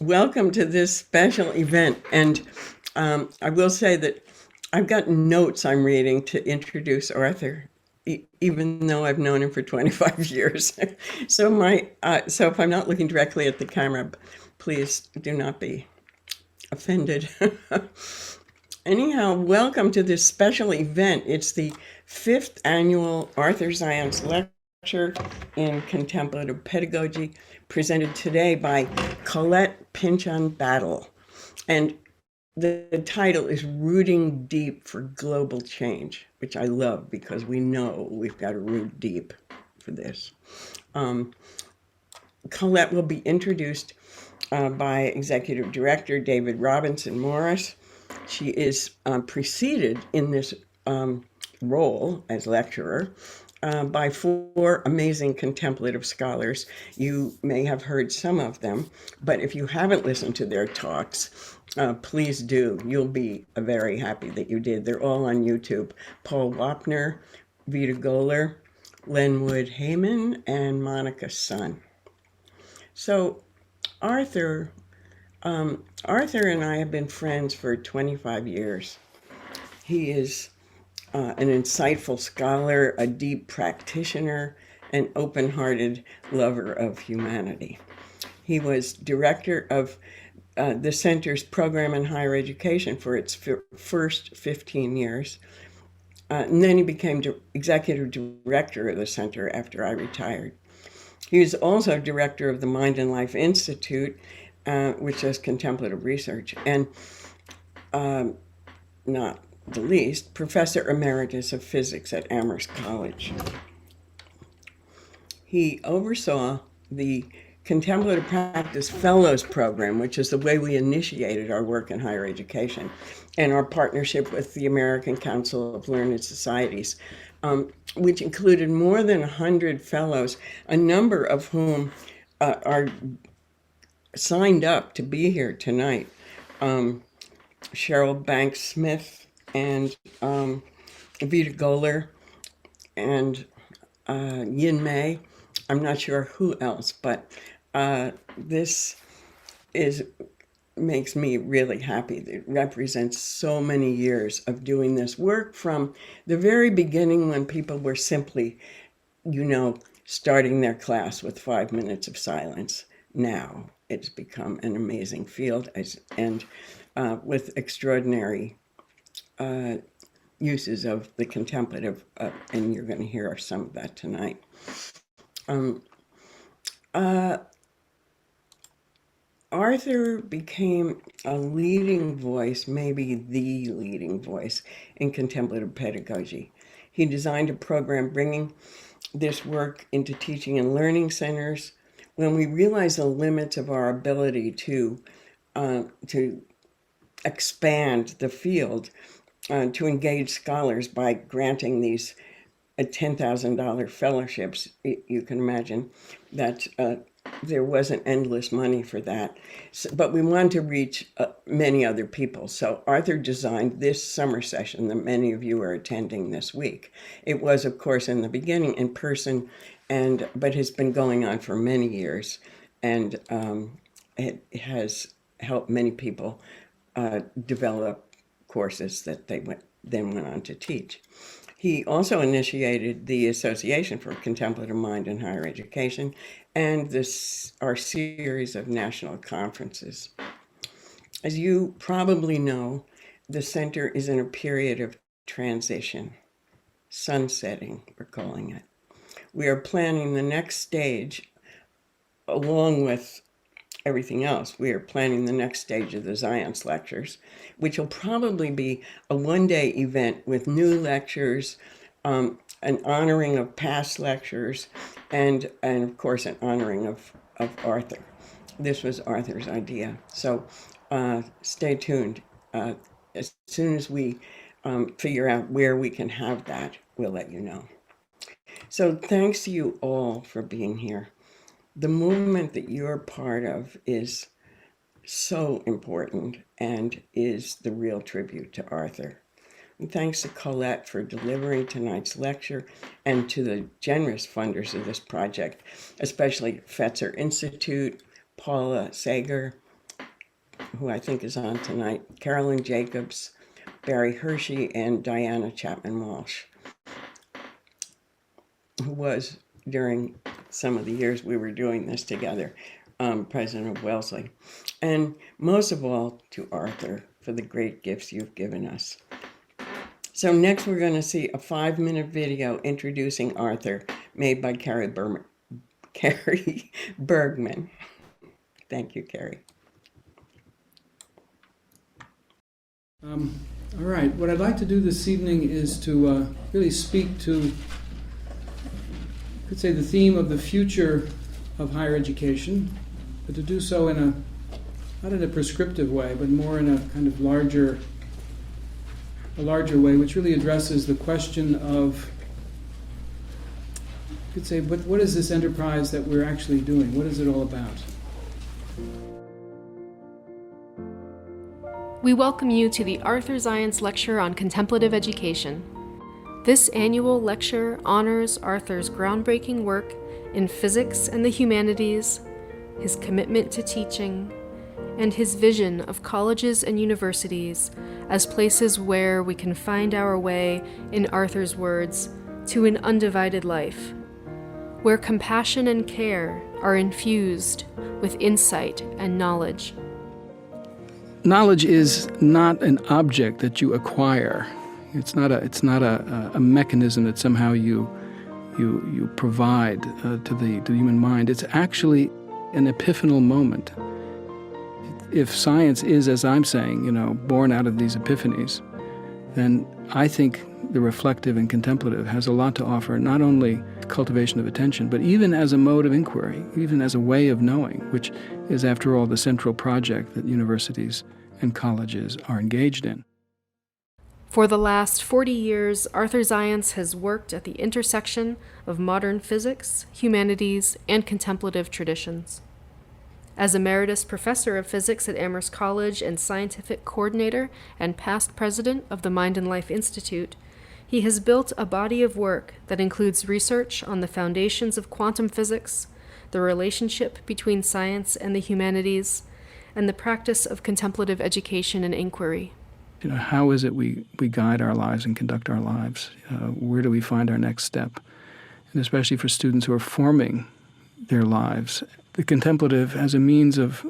Welcome to this special event. And I will say that I've got notes I'm reading to introduce Arthur, even though I've known him for 25 years. So if I'm not looking directly at the camera, please do not be offended. Anyhow, welcome to this special event. It's the fifth annual Arthur Zajonc lecture in contemplative pedagogy, presented today by Colette Pichon-Battle. And the title is Rooting Deep for Global Change, which I love because we know we've got to root deep for this. Colette will be introduced by Executive Director David Robinson Morris. She is preceded in this role as lecturer by four amazing contemplative scholars. You may have heard some of them, but if you haven't listened to their talks, please do. You'll be very happy that you did. They're all on YouTube. Paul Wapner, Vita Goler, Lenwood Heyman, and Monica Sun. So Arthur and I have been friends for 25 years. He is an insightful scholar, a deep practitioner, an open-hearted lover of humanity. He was director of the center's program in higher education for its first 15 years. And then he became executive director of the center after I retired. He was also director of the Mind and Life Institute, which does contemplative research, and not the least, professor emeritus of physics at Amherst College. He oversaw the Contemplative Practice Fellows Program, which is the way we initiated our work in higher education, and our partnership with the American Council of Learned Societies, which included more than 100 fellows, a number of whom are signed up to be here tonight. Cheryl Banks Smith and Vita Goler and Yin Mei. I'm not sure who else, but this makes me really happy. It represents so many years of doing this work from the very beginning when people were simply, starting their class with 5 minutes of silence. Now it's become an amazing field and with extraordinary uses of the contemplative, and you're going to hear some of that tonight. Arthur became a leading voice, maybe the leading voice, in contemplative pedagogy. He designed a program bringing this work into teaching and learning centers. When we realized the limits of our ability to expand the field, to engage scholars by granting these $10,000 fellowships, you can imagine that there wasn't endless money for that. But we wanted to reach many other people. So Arthur designed this summer session that many of you are attending this week. It was, of course, in the beginning in person, but has been going on for many years. And it has helped many people develop courses that they then went on to teach. He also initiated the Association for Contemplative Mind in Higher Education and our series of national conferences. As you probably know, the center is in a period of transition, sunsetting, we're calling it. We are planning the next stage, along with everything else. We are planning the next stage of the Zajonc lectures, which will probably be a one-day event with new lectures, an honoring of past lectures, and of course an honoring of Arthur. This was Arthur's idea. So stay tuned. As soon as we figure out where we can have that, we'll let you know. So thanks to you all for being here. The movement that you're part of is so important and is the real tribute to Arthur. And thanks to Colette for delivering tonight's lecture and to the generous funders of this project, especially Fetzer Institute, Paula Sager, who I think is on tonight, Carolyn Jacobs, Barry Hershey, and Diana Chapman Walsh, who was, during some of the years we were doing this together, president of Wellesley. And most of all, to Arthur for the great gifts you've given us. So next we're going to see a 5-minute video introducing Arthur, made by Carrie Bergman. Thank you, Carrie. All right, what I'd like to do this evening is to really speak to, I could say, the theme of the future of higher education, but to do so not in a prescriptive way, but more in a kind of larger way, which really addresses the question of, you could say, what is this enterprise that we're actually doing? What is it all about? We welcome you to the Arthur Zajonc Lecture on Contemplative Education. This annual lecture honors Arthur's groundbreaking work in physics and the humanities, his commitment to teaching, and his vision of colleges and universities as places where we can find our way, in Arthur's words, to an undivided life, where compassion and care are infused with insight and knowledge. Knowledge is not an object that you acquire. It's not a mechanism that somehow you provide to the human mind. It's actually an epiphanal moment. If science is, as I'm saying, born out of these epiphanies, then I think the reflective and contemplative has a lot to offer, not only cultivation of attention, but even as a mode of inquiry, even as a way of knowing, which is, after all, the central project that universities and colleges are engaged in. For the last 40 years, Arthur Zajonc has worked at the intersection of modern physics, humanities, and contemplative traditions. As Emeritus Professor of Physics at Amherst College and Scientific Coordinator and past President of the Mind and Life Institute, he has built a body of work that includes research on the foundations of quantum physics, the relationship between science and the humanities, and the practice of contemplative education and inquiry. How is it we guide our lives and conduct our lives? Where do we find our next step? And especially for students who are forming their lives, the contemplative as a means of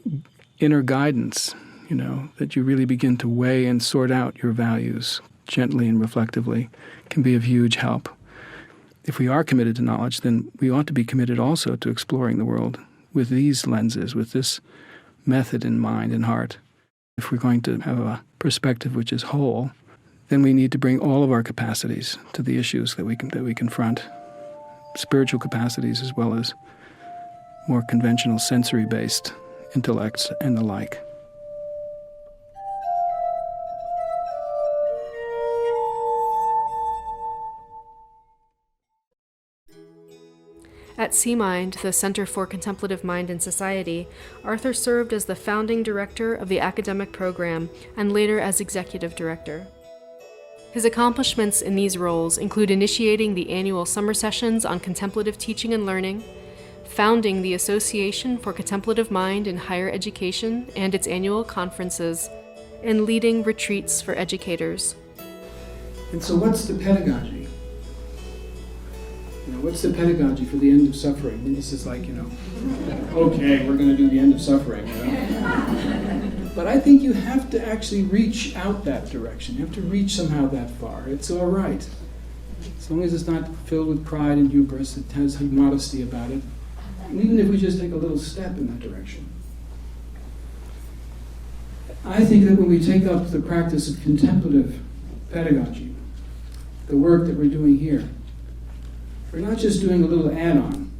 inner guidance, that you really begin to weigh and sort out your values gently and reflectively, can be of huge help. If we are committed to knowledge, then we ought to be committed also to exploring the world with these lenses, with this method in mind and heart. If we're going to have a perspective which is whole, then we need to bring all of our capacities to the issues that we confront, spiritual capacities as well as more conventional sensory-based intellects and the like. At CMind, the Center for Contemplative Mind and Society, Arthur served as the founding director of the academic program and later as executive director. His accomplishments in these roles include initiating the annual summer sessions on contemplative teaching and learning, founding the Association for Contemplative Mind in Higher Education and its annual conferences, and leading retreats for educators. And so what's the pedagogy? What's the pedagogy for the end of suffering? And this is like, okay, we're going to do the end of suffering. But I think you have to actually reach out that direction. You have to reach somehow that far. It's all right. As long as it's not filled with pride and hubris, it has modesty about it. And even if we just take a little step in that direction. I think that when we take up the practice of contemplative pedagogy, the work that we're doing here, we're not just doing a little add-on.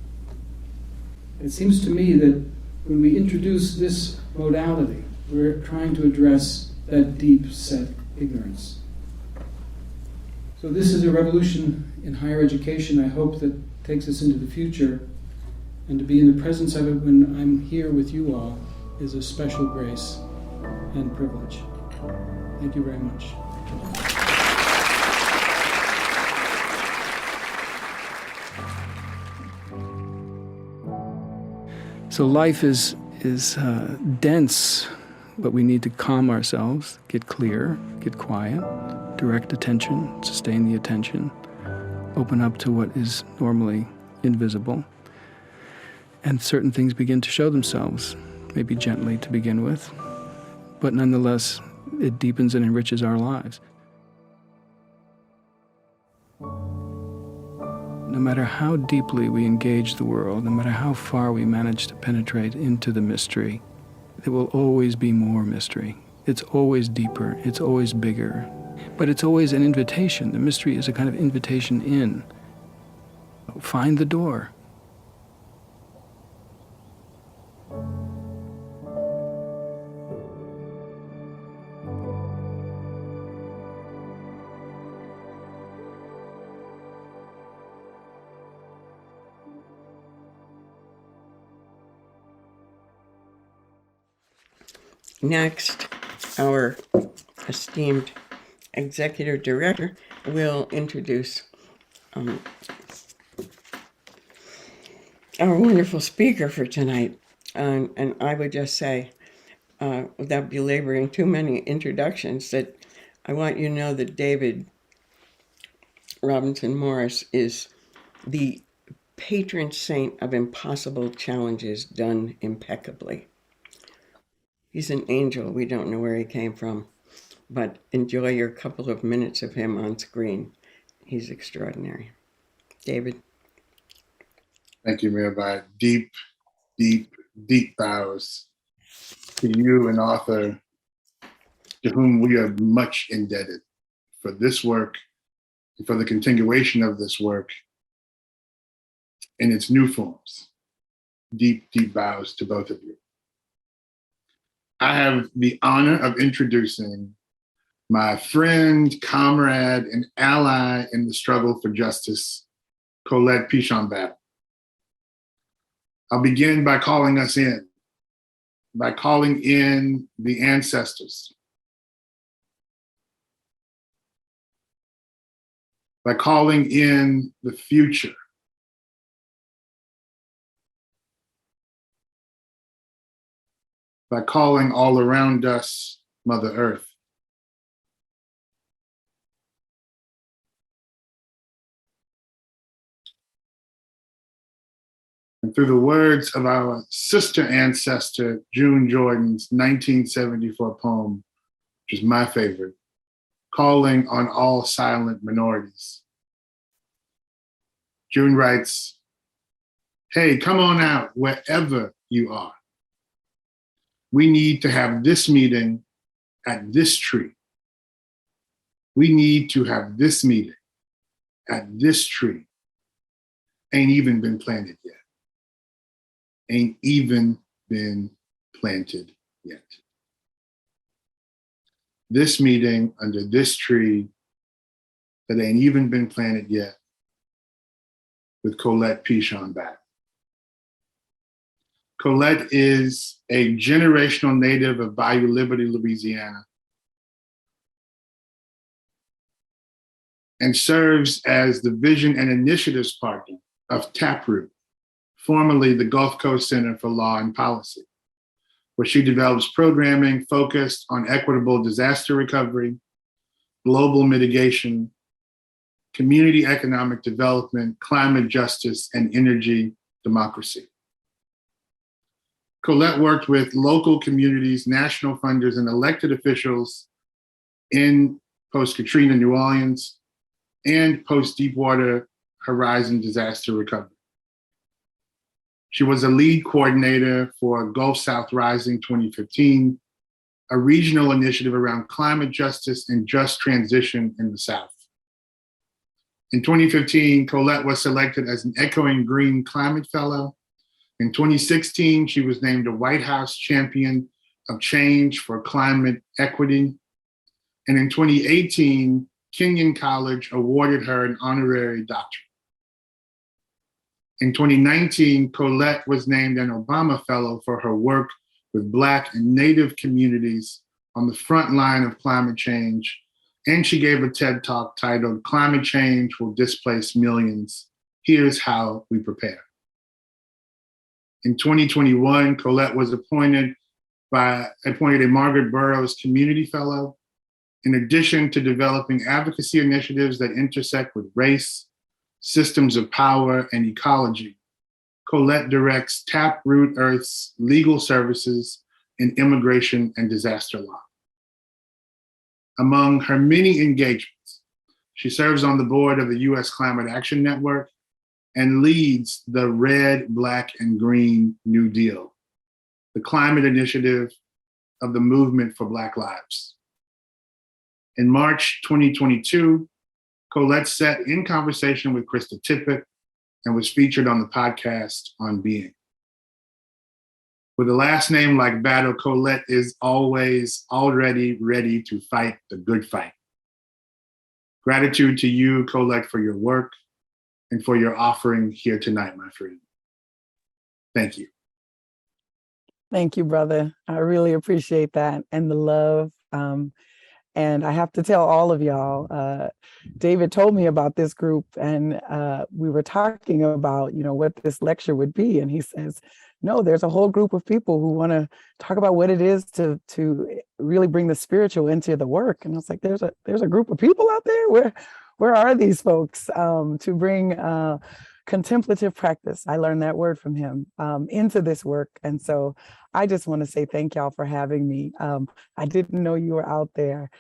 It seems to me that when we introduce this modality, we're trying to address that deep-set ignorance. So this is a revolution in higher education, I hope, that takes us into the future. And to be in the presence of it when I'm here with you all is a special grace and privilege. Thank you very much. So life is dense but we need to calm ourselves, get clear, get quiet, direct attention, sustain the attention, open up to what is normally invisible. And certain things begin to show themselves, maybe gently to begin with, but nonetheless, it deepens and enriches our lives. No matter how deeply we engage the world, no matter how far we manage to penetrate into the mystery, there will always be more mystery. It's always deeper, it's always bigger, but it's always an invitation. The mystery is a kind of invitation in. Find the door. Next, our esteemed executive director will introduce our wonderful speaker for tonight. And I would just say, without belaboring too many introductions, that I want you to know that David Robinson Morris is the patron saint of impossible challenges done impeccably. He's an angel. We don't know where he came from, but enjoy your couple of minutes of him on screen. He's extraordinary. David. Thank you, Mirabai. Deep, deep, deep bows to you and Arthur, to whom we are much indebted for this work and for the continuation of this work in its new forms. Deep, deep bows to both of you. I have the honor of introducing my friend, comrade, and ally in the struggle for justice, Colette Pichon-Battle. I'll begin by calling us in, by calling in the ancestors, by calling in the future, by calling all around us Mother Earth. And through the words of our sister ancestor, June Jordan's 1974 poem, which is my favorite, calling on all silent minorities. June writes, "Hey, come on out wherever you are. We need to have this meeting at this tree. We need to have this meeting at this tree. Ain't even been planted yet. Ain't even been planted yet. This meeting under this tree that ain't even been planted yet with Colette Pichon-Battle." Colette is a generational native of Bayou Liberty, Louisiana, and serves as the vision and initiatives partner of Taproot, formerly the Gulf Coast Center for Law and Policy, where she develops programming focused on equitable disaster recovery, global mitigation, community economic development, climate justice, and energy democracy. Colette worked with local communities, national funders, and elected officials in post-Katrina New Orleans and post-Deepwater Horizon disaster recovery. She was a lead coordinator for Gulf South Rising 2015, a regional initiative around climate justice and just transition in the South. In 2015, Colette was selected as an Echoing Green Climate Fellow. In 2016, she was named a White House Champion of Change for Climate Equity. And in 2018, Kenyon College awarded her an honorary doctorate. In 2019, Colette was named an Obama Fellow for her work with Black and Native communities on the front line of climate change. And she gave a TED Talk titled "Climate Change Will Displace Millions. Here's How We Prepare." In 2021, Colette was appointed appointed a Margaret Burroughs Community Fellow. In addition to developing advocacy initiatives that intersect with race, systems of power, and ecology, Colette directs Taproot Earth's legal services in immigration and disaster law. Among her many engagements, she serves on the board of the U.S. Climate Action Network and leads the Red, Black, and Green New Deal, the climate initiative of the Movement for Black Lives. In March 2022, Colette sat in conversation with Krista Tippett and was featured on the podcast On Being. With a last name like Battle, Colette is always already ready to fight the good fight. Gratitude to you, Colette, for your work and for your offering here tonight, my friend. Thank you. Thank you, brother. I really appreciate that and the love. And I have to tell all of y'all, David told me about this group and we were talking about, what this lecture would be. And he says, no, there's a whole group of people who want to talk about what it is to really bring the spiritual into the work. And I was like, there's a group of people out there. Where are these folks to bring contemplative practice? I learned that word from him into this work. And so I just want to say thank y'all for having me. I didn't know you were out there.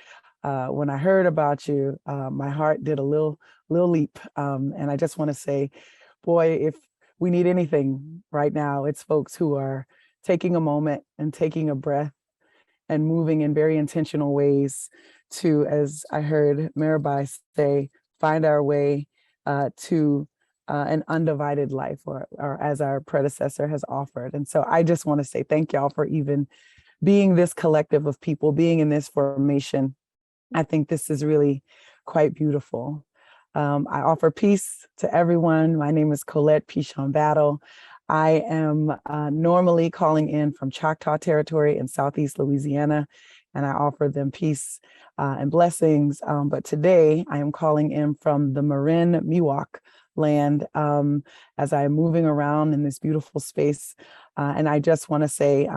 When I heard about you, my heart did a little leap. And I just want to say, boy, if we need anything right now, it's folks who are taking a moment and taking a breath and moving in very intentional ways to, as I heard Mirabai say, find our way to an undivided life, or as our predecessor has offered. And so I just want to say thank y'all for even being this collective of people, being in this formation. I think this is really quite beautiful. I offer peace to everyone. My name is Colette Pichon-Battle. I am normally calling in from Choctaw Territory in Southeast Louisiana, and I offer them peace and blessings. But today I am calling in from the Marin Miwok land as I'm moving around in this beautiful space. And I just want to say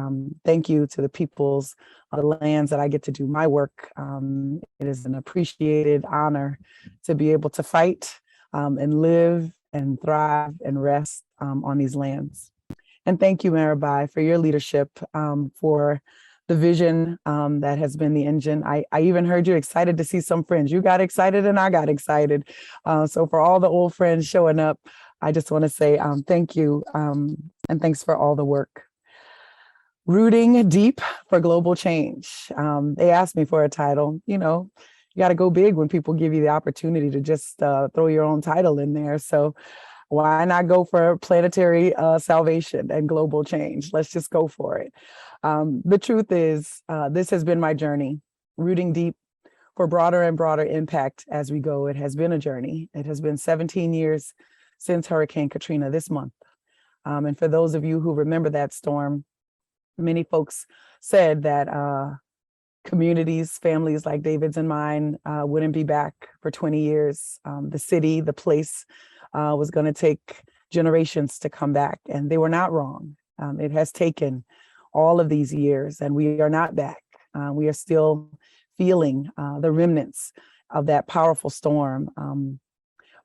thank you to the peoples of the lands that I get to do my work. It is an appreciated honor to be able to fight and live and thrive and rest on these lands. And thank you, Mirabai, for your leadership, for the vision that has been the engine. I even heard you excited to see some friends. You got excited and I got excited. So for all the old friends showing up, I just want to say thank you and thanks for all the work. Rooting deep for global change. They asked me for a title. You got to go big when people give you the opportunity to just throw your own title in there. So why not go for planetary salvation and global change? Let's just go for it. The truth is, this has been my journey, rooting deep for broader and broader impact as we go. It has been a journey. It has been 17 years since Hurricane Katrina this month. And for those of you who remember that storm, many folks said that communities, families like David's and mine wouldn't be back for 20 years. The city, the place was going to take generations to come back, and they were not wrong. It has taken all of these years, and we are not back. We are still feeling the remnants of that powerful storm.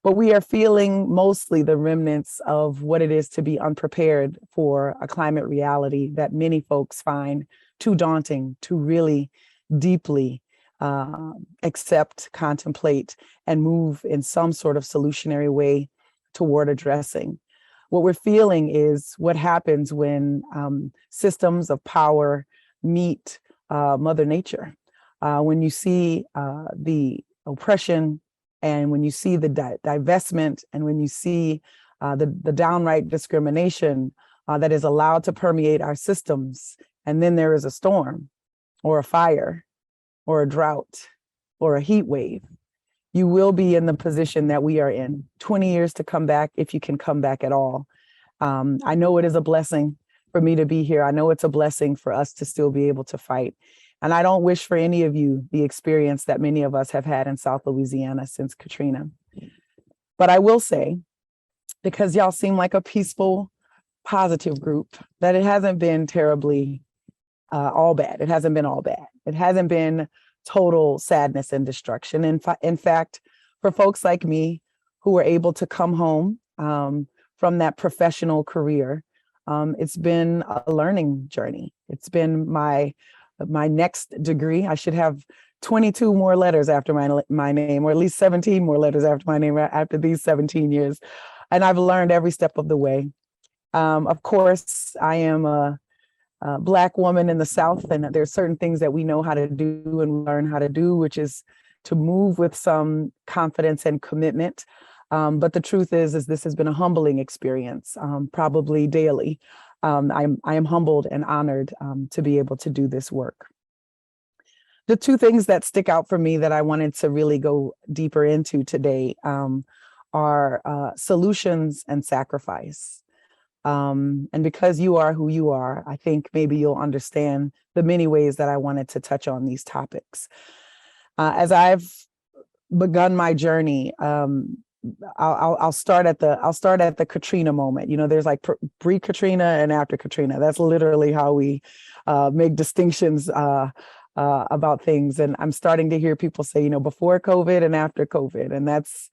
But we are feeling mostly the remnants of what it is to be unprepared for a climate reality that many folks find too daunting to really deeply accept, contemplate, and move in some sort of solutionary way toward addressing. What we're feeling is what happens when systems of power meet Mother Nature. When you see the oppression, and when you see the divestment, and when you see the downright discrimination that is allowed to permeate our systems, and then there is a storm or a fire or a drought or a heat wave, you will be in the position that we are in. 20 years to come back, if you can come back at all. I know it is a blessing for me to be here. I know it's a blessing for us to still be able to fight. And I don't wish for any of you the experience that many of us have had in South Louisiana since Katrina. But I will say, because y'all seem like a peaceful, positive group, that it hasn't been terribly all bad. It hasn't been all bad. It hasn't been total sadness and destruction. In fact, for folks like me who were able to come home from that professional career, it's been a learning journey. It's been my next degree. I should have 22 more letters after my name, or at least 17 more letters after my name after these 17 years. And I've learned every step of the way. Of course, I am a Black woman in the South, and there's certain things that we know how to do and learn how to do, which is to move with some confidence and commitment. But the truth is this has been a humbling experience, probably daily. I am humbled and honored to be able to do this work. The two things that stick out for me that I wanted to really go deeper into today are solutions and sacrifice. And because you are who you are, I think maybe you'll understand the many ways that I wanted to touch on these topics. As I've begun my journey, I'll start at the Katrina moment. You know, there's like pre-Katrina and after Katrina. That's literally how we make distinctions about things. And I'm starting to hear people say, you know, before COVID and after COVID, and that's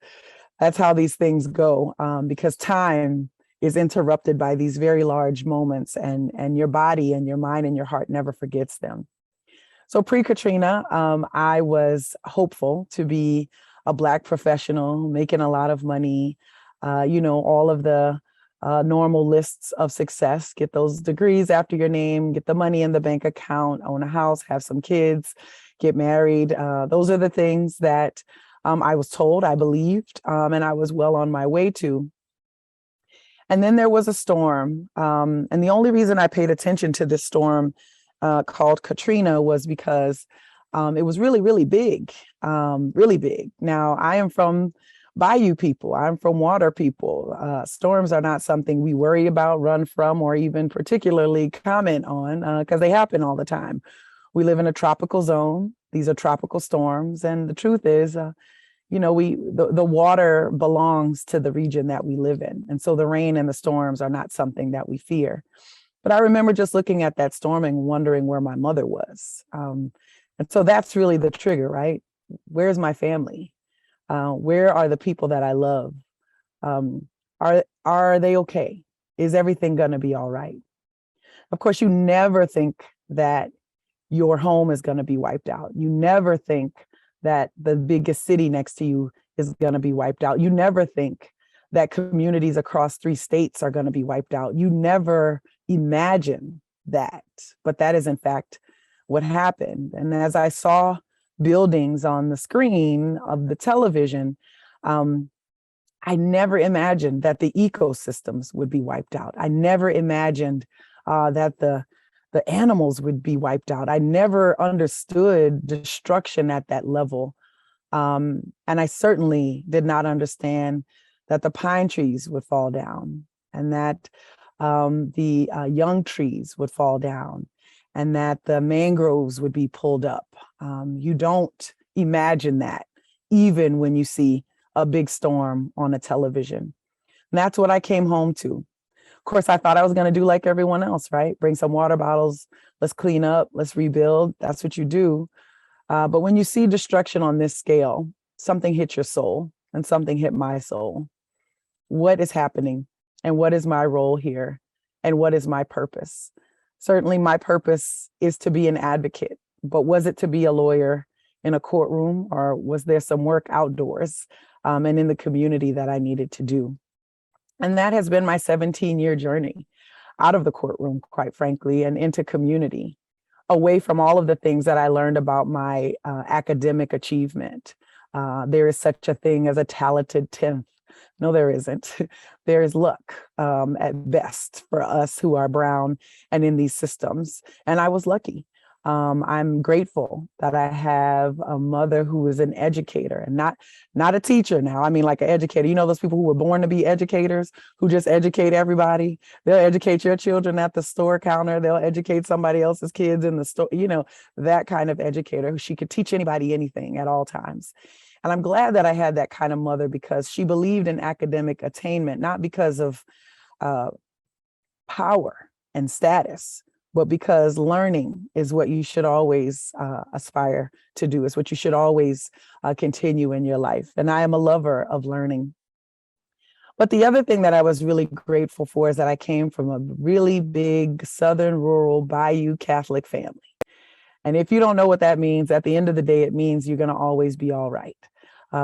how these things go, because time is interrupted by these very large moments, and your body and your mind and your heart never forgets them. So pre-Katrina, I was hopeful to be a Black professional making a lot of money, you know, all of the normal lists of success, get those degrees after your name, get the money in the bank account, own a house, have some kids, get married. Those are the things that I was told, I believed, and I was well on my way to. And then there was a storm. And the only reason I paid attention to this storm called Katrina was because it was really, really big, really big. Now, I am from bayou people. I'm from water people. Storms are not something we worry about, run from, or even particularly comment on because they happen all the time. We live in a tropical zone. These are tropical storms. And the truth is, you know, the water belongs to the region that we live in. And so the rain and the storms are not something that we fear. But I remember just looking at that storm and wondering where my mother was. And so that's really the trigger, right? Where's my family? Where are the people that I love? Are they okay? Is everything going to be all right? Of course, you never think that your home is going to be wiped out. You never think that the biggest city next to you is going to be wiped out. You never think that communities across 3 states are going to be wiped out. You never imagine that, but that is in fact what happened. And as I saw buildings on the screen of the television, I never imagined that the ecosystems would be wiped out. I never imagined that the animals would be wiped out. I never understood destruction at that level. And I certainly did not understand that the pine trees would fall down, and that the young trees would fall down, and that the mangroves would be pulled up. You don't imagine that even when you see a big storm on a television. And that's what I came home to. Of course, I thought I was going to do like everyone else, right? Bring some water bottles, let's clean up, let's rebuild. That's what you do. But when you see destruction on this scale, something hit your soul, and something hit my soul. What is happening, and what is my role here, and what is my purpose? Certainly my purpose is to be an advocate, but was it to be a lawyer in a courtroom, or was there some work outdoors and in the community that I needed to do? And that has been my 17-year journey out of the courtroom, quite frankly, and into community, away from all of the things that I learned about my academic achievement. There is such a thing as a talented 10th. No, there isn't. There is luck at best for us who are brown and in these systems. And I was lucky. I'm grateful that I have a mother who is an educator, and not a teacher now. I mean, like an educator. You know, those people who were born to be educators, who just educate everybody. They'll educate your children at the store counter. They'll educate somebody else's kids in the store. You know, that kind of educator who she could teach anybody anything at all times. And I'm glad that I had that kind of mother, because she believed in academic attainment, not because of power and status, but because learning is what you should always aspire to do. It's what you should always continue in your life. And I am a lover of learning. But the other thing that I was really grateful for is that I came from a really big Southern rural Bayou Catholic family. And if you don't know what that means, at the end of the day, it means you're going to always be all right.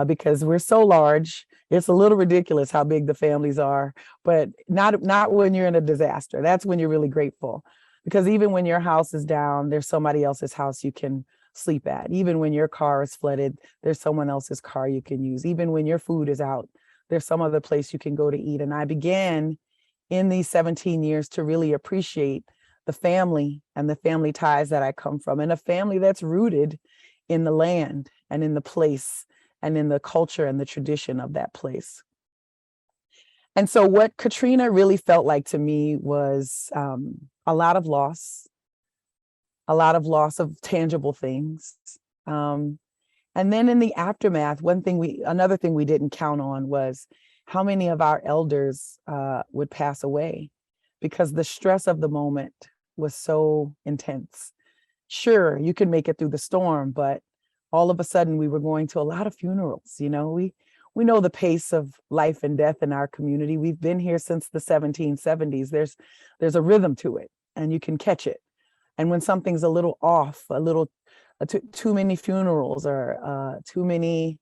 Because we're so large, it's a little ridiculous how big the families are, but not when you're in a disaster. That's when you're really grateful. Because even when your house is down, there's somebody else's house you can sleep at. Even when your car is flooded, there's someone else's car you can use. Even when your food is out, there's some other place you can go to eat. And I began in these 17 years to really appreciate the family and the family ties that I come from, and a family that's rooted in the land and in the place and in the culture and the tradition of that place. And so what Katrina really felt like to me was a lot of loss of tangible things. And then in the aftermath, another thing we didn't count on was how many of our elders would pass away because the stress of the moment was so intense. Sure, you can make it through the storm, but all of a sudden we were going to a lot of funerals. You know, we know the pace of life and death in our community. We've been here since the 1770s. There's a rhythm to it, and you can catch it. And when something's a little off, too many funerals or too many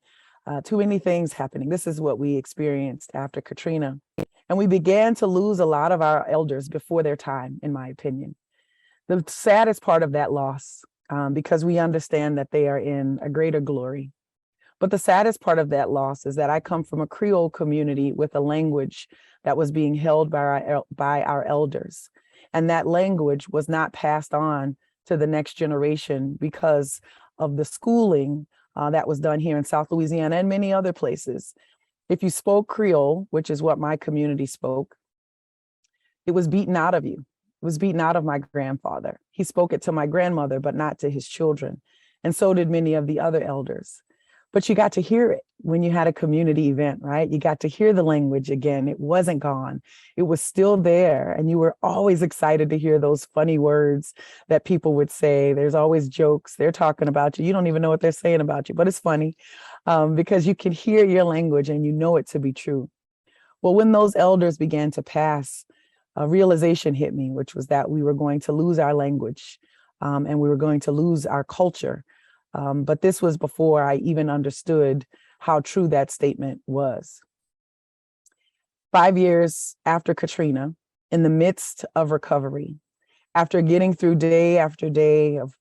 things happening. This is what we experienced after Katrina. And we began to lose a lot of our elders before their time, in my opinion. The saddest part of that loss, because we understand that they are in a greater glory. But the saddest part of that loss is that I come from a Creole community with a language that was being held by our elders. And that language was not passed on to the next generation because of the schooling that was done here in South Louisiana and many other places. If you spoke Creole, which is what my community spoke, it was beaten out of you. It was beaten out of my grandfather. He spoke it to my grandmother, but not to his children. And so did many of the other elders. But you got to hear it when you had a community event, right? You got to hear the language again. It wasn't gone. It was still there. And you were always excited to hear those funny words that people would say. There's always jokes. They're talking about you. You don't even know what they're saying about you, but it's funny because you can hear your language and you know it to be true. Well, when those elders began to pass, a realization hit me, which was that we were going to lose our language and we were going to lose our culture. But this was before I even understood how true that statement was. 5 years after Katrina, in the midst of recovery, after getting through day after day of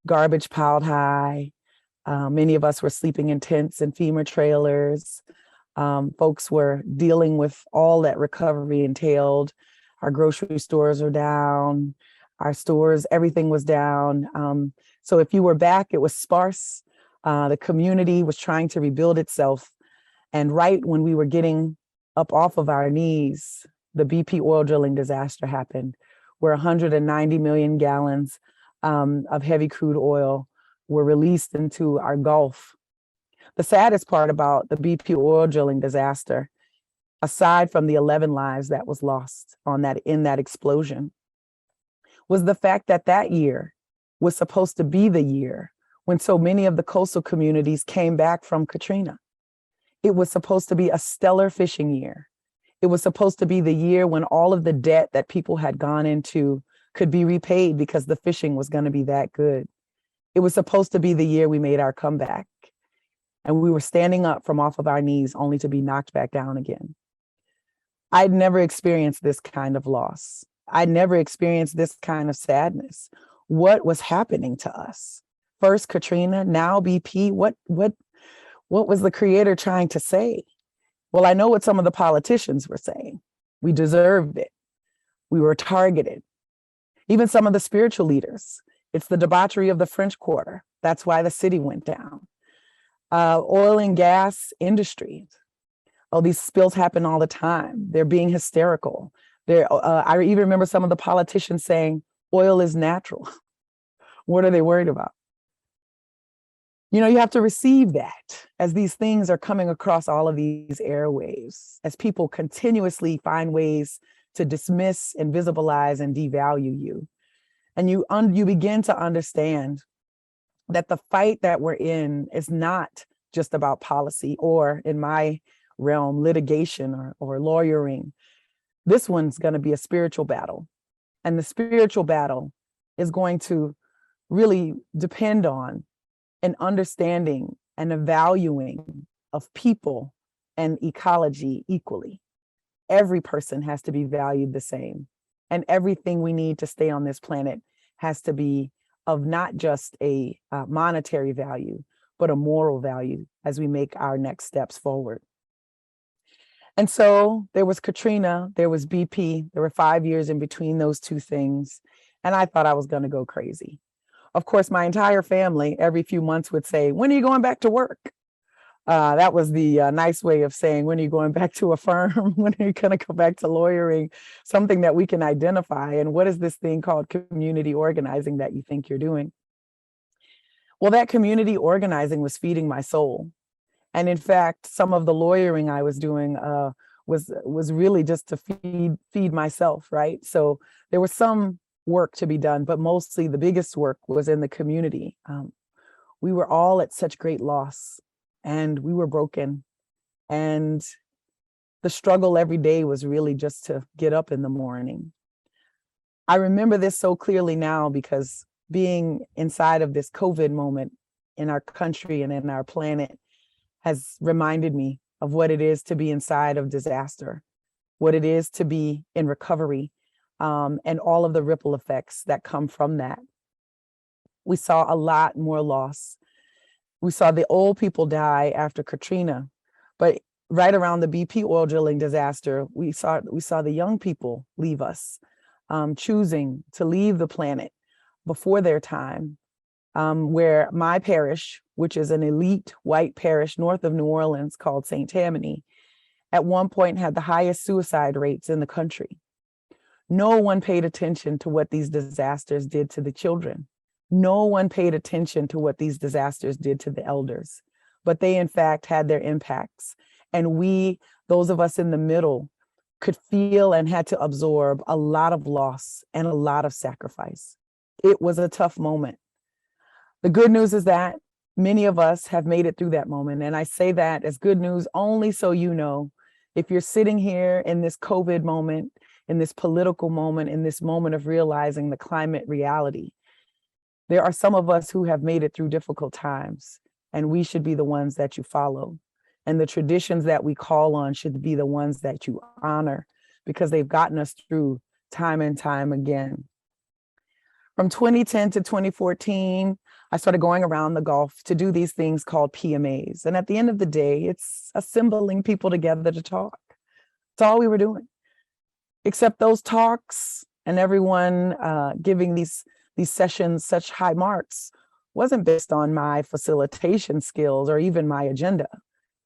garbage piled high, many of us were sleeping in tents and FEMA trailers. Folks were dealing with all that recovery entailed. Our grocery stores are down, our stores, everything was down. So if you were back, it was sparse. The community was trying to rebuild itself. And right when we were getting up off of our knees, the BP oil drilling disaster happened, where 190 million gallons of heavy crude oil were released into our Gulf. The saddest part about the BP oil drilling disaster, aside from the 11 lives that was lost in that explosion, was the fact that that year was supposed to be the year when so many of the coastal communities came back from Katrina. It was supposed to be a stellar fishing year. It was supposed to be the year when all of the debt that people had gone into could be repaid because the fishing was going to be that good. It was supposed to be the year we made our comeback. And we were standing up from off of our knees only to be knocked back down again. I'd never experienced this kind of loss. I'd never experienced this kind of sadness. What was happening to us? First Katrina, now BP. What was the Creator trying to say? Well, I know what some of the politicians were saying. We deserved it. We were targeted. Even some of the spiritual leaders. It's the debauchery of the French Quarter. That's why the city went down. Oil and gas industry. Oh, these spills happen all the time. They're being hysterical. I even remember some of the politicians saying, oil is natural. What are they worried about? You know, you have to receive that as these things are coming across all of these airwaves, as people continuously find ways to dismiss, invisibilize, and devalue you. And you begin to understand that the fight that we're in is not just about policy, or in my realm, litigation or lawyering. This one's going to be a spiritual battle. And the spiritual battle is going to really depend on an understanding and a valuing of people and ecology equally. Every person has to be valued the same. And everything we need to stay on this planet has to be of not just a monetary value, but a moral value as we make our next steps forward. And so there was Katrina, there was BP, there were 5 years in between those two things. And I thought I was going to go crazy. Of course, my entire family every few months would say, when are you going back to work? That was the nice way of saying, when are you going back to a firm? When are you going to go back to lawyering? Something that we can identify. And what is this thing called community organizing that you think you're doing? Well, that community organizing was feeding my soul. And in fact, some of the lawyering I was doing was really just to feed myself, right? So there was some work to be done, but mostly the biggest work was in the community. We were all at such great loss, and we were broken. And the struggle every day was really just to get up in the morning. I remember this so clearly now because being inside of this COVID moment in our country and in our planet has reminded me of what it is to be inside of disaster, what it is to be in recovery, and all of the ripple effects that come from that. We saw a lot more loss. We saw the old people die after Katrina, but right around the BP oil drilling disaster, we saw the young people leave us, choosing to leave the planet before their time, where my parish, which is an elite white parish north of New Orleans called St. Tammany, at one point had the highest suicide rates in the country. No one paid attention to what these disasters did to the children. No one paid attention to what these disasters did to the elders, but they in fact had their impacts. And we, those of us in the middle, could feel and had to absorb a lot of loss and a lot of sacrifice. It was a tough moment. The good news is that many of us have made it through that moment. And I say that as good news only so you know, if you're sitting here in this COVID moment, in this political moment, in this moment of realizing the climate reality, there are some of us who have made it through difficult times, and we should be the ones that you follow. And the traditions that we call on should be the ones that you honor, because they've gotten us through time and time again. From 2010 to 2014, I started going around the Gulf to do these things called PMAs. And at the end of the day, it's assembling people together to talk. That's all we were doing. Except those talks and everyone giving these sessions such high marks wasn't based on my facilitation skills or even my agenda.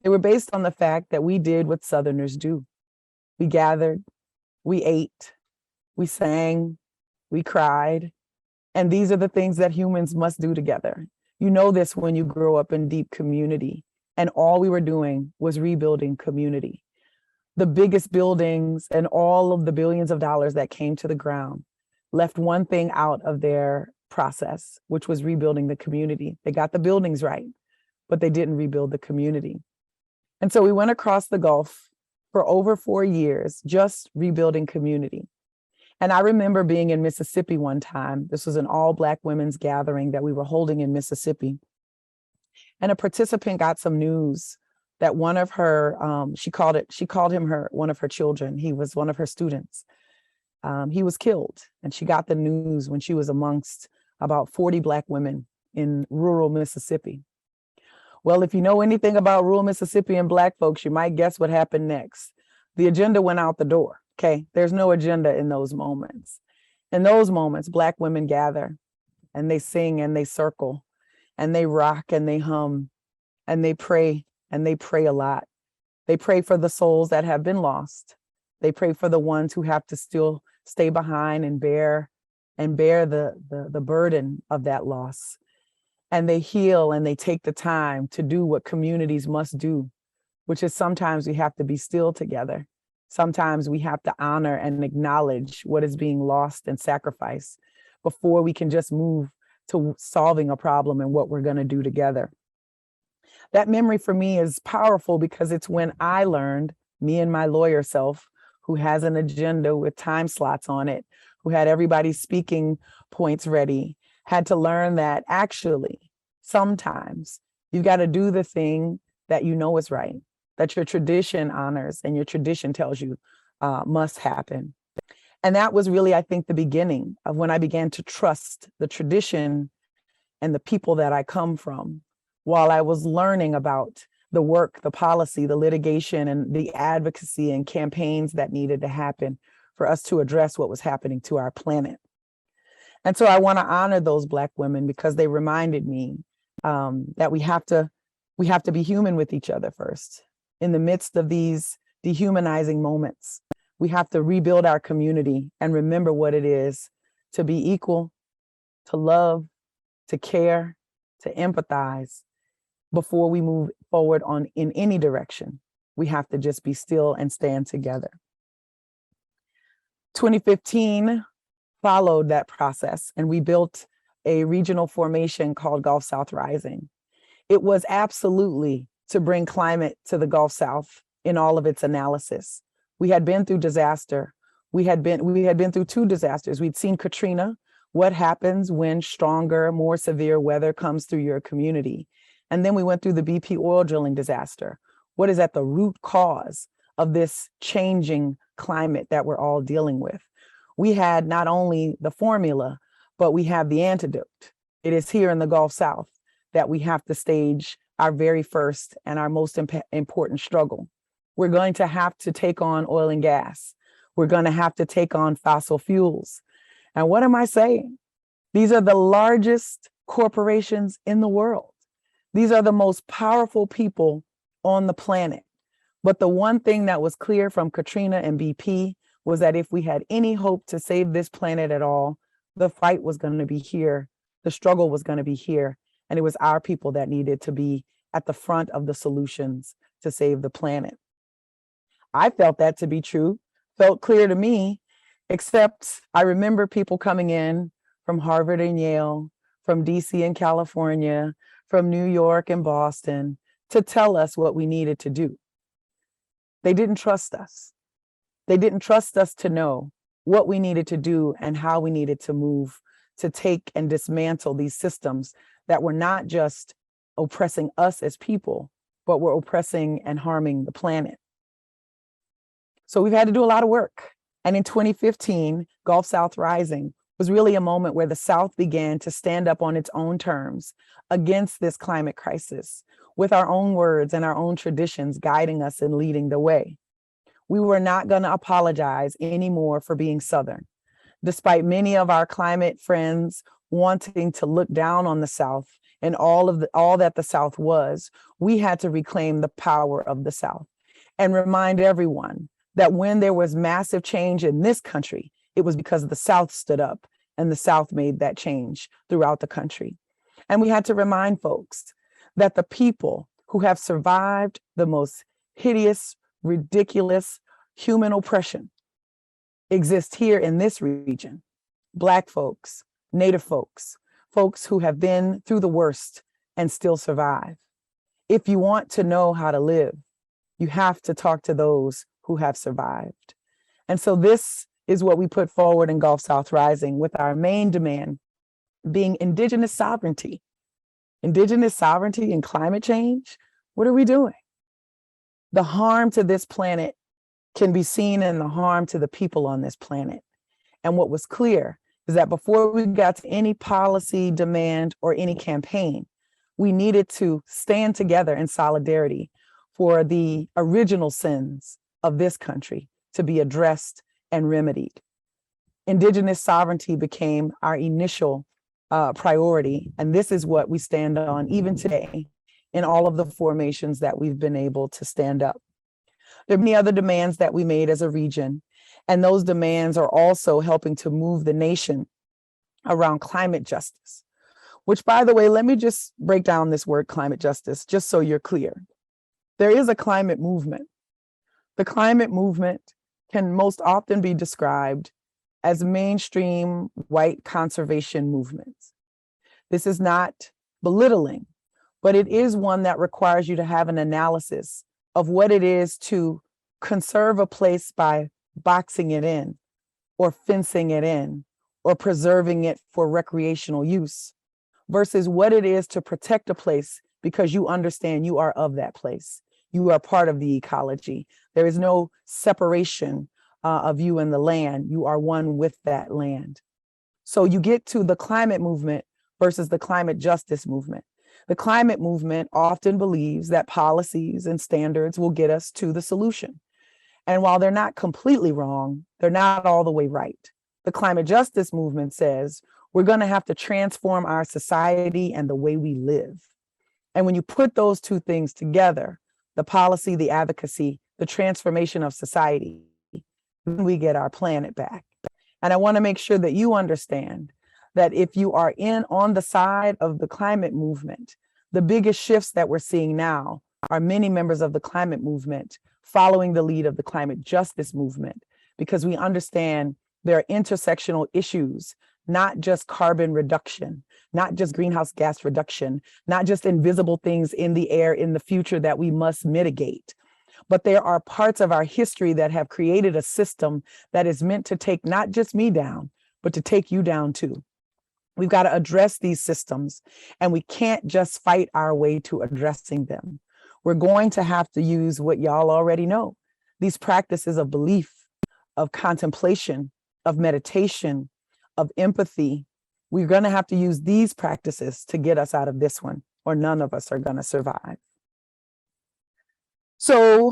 They were based on the fact that we did what Southerners do. We gathered, we ate, we sang, we cried. And these are the things that humans must do together. You know this when you grow up in deep community. And all we were doing was rebuilding community. The biggest buildings and all of the billions of dollars that came to the ground left one thing out of their process, which was rebuilding the community. They got the buildings right, but they didn't rebuild the community. And so we went across the Gulf for over 4 years, just rebuilding community. And I remember being in Mississippi one time. This was an all Black women's gathering that we were holding in Mississippi. And a participant got some news that one of her, she called him one of her children. He was one of her students. He was killed. And she got the news when she was amongst about 40 Black women in rural Mississippi. Well, if you know anything about rural Mississippi and Black folks, you might guess what happened next. The agenda went out the door. Okay, there's no agenda in those moments. In those moments, Black women gather and they sing and they circle and they rock and they hum and they pray a lot. They pray for the souls that have been lost. They pray for the ones who have to still stay behind and bear the burden of that loss. And they heal and they take the time to do what communities must do, which is sometimes we have to be still together. Sometimes we have to honor and acknowledge what is being lost and sacrificed. before we can just move to solving a problem and what we're going to do together. That memory for me is powerful because it's when I learned, me and my lawyer self, who has an agenda with time slots on it, who had everybody's speaking points ready, had to learn that actually, sometimes you've got to do the thing that you know is right, that your tradition honors and your tradition tells you must happen. And that was really, I think, the beginning of when I began to trust the tradition and the people that I come from, while I was learning about the work, the policy, the litigation, and the advocacy and campaigns that needed to happen for us to address what was happening to our planet. And so I want to honor those Black women because they reminded me that we have to be human with each other first. In the midst of these dehumanizing moments, we have to rebuild our community and remember what it is to be equal, to love, to care, to empathize. Before we move forward in any direction, we have to just be still and stand together. 2015 followed that process, and we built a regional formation called Gulf South Rising. It was absolutely to bring climate to the Gulf South in all of its analysis. We had been through disaster. We had been through two disasters. We'd seen Katrina, what happens when stronger, more severe weather comes through your community. And then we went through the BP oil drilling disaster. What is at the root cause of this changing climate that we're all dealing with? We had not only the formula, but we have the antidote. It is here in the Gulf South that we have to stage our very first and our most important struggle. We're going to have to take on oil and gas. We're going to have to take on fossil fuels. And what am I saying? These are the largest corporations in the world. These are the most powerful people on the planet. But the one thing that was clear from Katrina and BP was that if we had any hope to save this planet at all, the fight was going to be here. The struggle was going to be here. And it was our people that needed to be at the front of the solutions to save the planet. I felt that to be true, felt clear to me, except I remember people coming in from Harvard and Yale, from DC and California, from New York and Boston to tell us what we needed to do. They didn't trust us. They didn't trust us to know what we needed to do and how we needed to move to take and dismantle these systems that were not just oppressing us as people, but were oppressing and harming the planet. So we've had to do a lot of work. And in 2015, Gulf South Rising was really a moment where the South began to stand up on its own terms against this climate crisis, with our own words and our own traditions guiding us and leading the way. We were not going to apologize anymore for being Southern. Despite many of our climate friends wanting to look down on the South and all that the South was, we had to reclaim the power of the South and remind everyone that when there was massive change in this country, it was because the South stood up and the South made that change throughout the country. And we had to remind folks that the people who have survived the most hideous, ridiculous human oppression exist here in this region. Black folks, Native folks, folks who have been through the worst and still survive. If you want to know how to live, you have to talk to those who have survived. And so this is what we put forward in Gulf South Rising, with our main demand being Indigenous sovereignty. Indigenous sovereignty and climate change? What are we doing? The harm to this planet can be seen in the harm to the people on this planet. And what was clear is that before we got to any policy demand or any campaign, we needed to stand together in solidarity for the original sins of this country to be addressed and remedied. Indigenous sovereignty became our initial priority, and this is what we stand on even today in all of the formations that we've been able to stand up. There are many other demands that we made as a region, and those demands are also helping to move the nation around climate justice, which, by the way, let me just break down this word climate justice, just so you're clear. There is a climate movement. The climate movement can most often be described as mainstream white conservation movements. This is not belittling, but it is one that requires you to have an analysis of what it is to conserve a place by boxing it in, or fencing it in, or preserving it for recreational use, versus what it is to protect a place because you understand you are of that place. You are part of the ecology. There is no separation of you and the land. You are one with that land. So you get to the climate movement versus the climate justice movement. The climate movement often believes that policies and standards will get us to the solution. And while they're not completely wrong, they're not all the way right. The climate justice movement says we're going to have to transform our society and the way we live. And when you put those two things together, the policy, the advocacy, the transformation of society, we get our planet back. And I want to make sure that you understand that if you are on the side of the climate movement, the biggest shifts that we're seeing now are many members of the climate movement following the lead of the climate justice movement, because we understand there are intersectional issues, not just carbon reduction, not just greenhouse gas reduction, not just invisible things in the air in the future that we must mitigate. But there are parts of our history that have created a system that is meant to take not just me down, but to take you down too. We've got to address these systems, and we can't just fight our way to addressing them. We're going to have to use what y'all already know, these practices of belief, of contemplation, of meditation, of empathy. We're going to have to use these practices to get us out of this one, or none of us are going to survive. So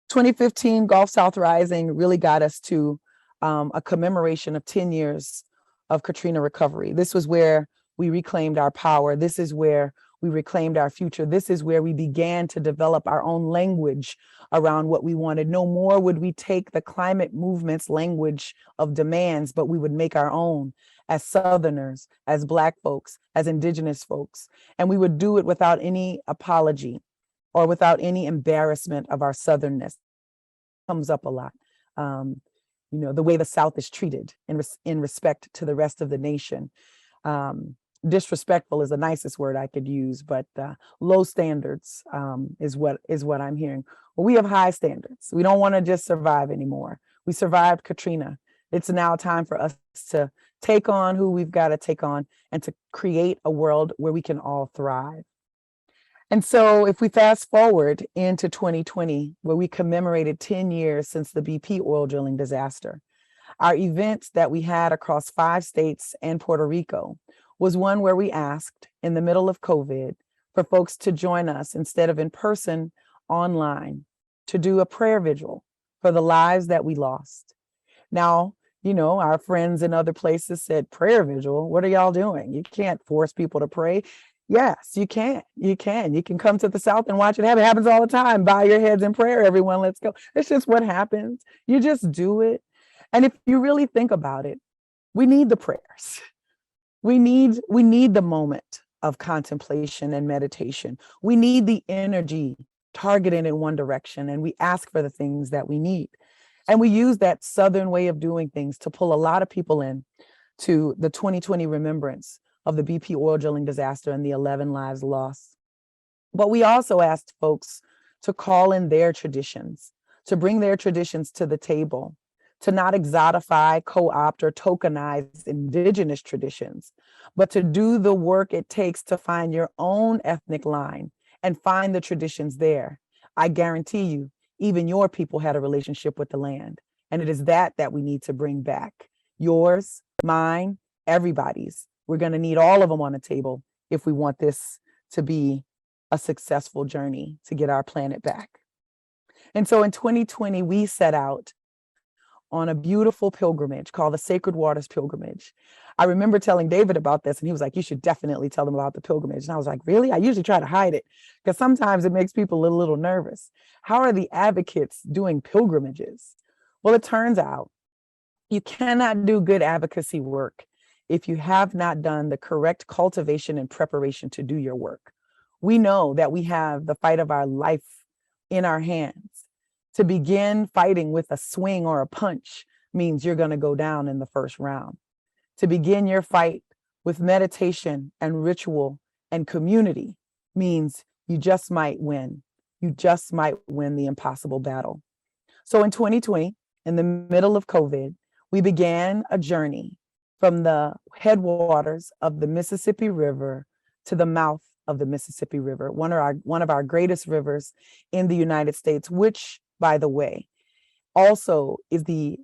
2015 Gulf South Rising really got us to a commemoration of 10 years of Katrina recovery. This was where we reclaimed our power. This is where we reclaimed our future. This is where we began to develop our own language around what we wanted. No more would we take the climate movement's language of demands, but we would make our own as Southerners, as Black folks, as Indigenous folks. And we would do it without any apology or without any embarrassment of our Southernness. Comes up a lot. The way the South is treated in respect to the rest of the nation. Disrespectful is the nicest word I could use, but low standards is what I'm hearing. Well, we have high standards. We don't want to just survive anymore. We survived Katrina. It's now time for us to take on who we've got to take on and to create a world where we can all thrive. And so if we fast forward into 2020, where we commemorated 10 years since the BP oil drilling disaster, our event that we had across 5 states and Puerto Rico was one where we asked, in the middle of COVID, for folks to join us instead of in person, online, to do a prayer vigil for the lives that we lost. Now, our friends in other places said, prayer vigil, what are y'all doing? You can't force people to pray. Yes, you can. You can come to the South and watch it happen. It happens all the time. Bow your heads in prayer, everyone. Let's go. It's just what happens. You just do it. And if you really think about it, we need the prayers. We need the moment of contemplation and meditation. We need the energy targeted in one direction, and we ask for the things that we need. And we use that Southern way of doing things to pull a lot of people in to the 2020 remembrance of the BP oil drilling disaster and the 11 lives lost. But we also asked folks to call in their traditions, to bring their traditions to the table, to not exotify, co-opt, or tokenize Indigenous traditions, but to do the work it takes to find your own ethnic line and find the traditions there. I guarantee you, even your people had a relationship with the land. And it is that we need to bring back. Yours, mine, everybody's. We're going to need all of them on the table if we want this to be a successful journey to get our planet back. And so in 2020, we set out on a beautiful pilgrimage called the Sacred Waters Pilgrimage. I remember telling David about this, and he was like, you should definitely tell them about the pilgrimage. And I was like, really? I usually try to hide it because sometimes it makes people a little nervous. How are the advocates doing pilgrimages? Well, it turns out you cannot do good advocacy work if you have not done the correct cultivation and preparation to do your work. We know that we have the fight of our life in our hands. To begin fighting with a swing or a punch means you're going to go down in the first round. To begin your fight with meditation and ritual and community means you just might win. You just might win the impossible battle. So in 2020, in the middle of COVID, we began a journey from the headwaters of the Mississippi River to the mouth of the Mississippi River, one of our greatest rivers in the United States, which, by the way, also is the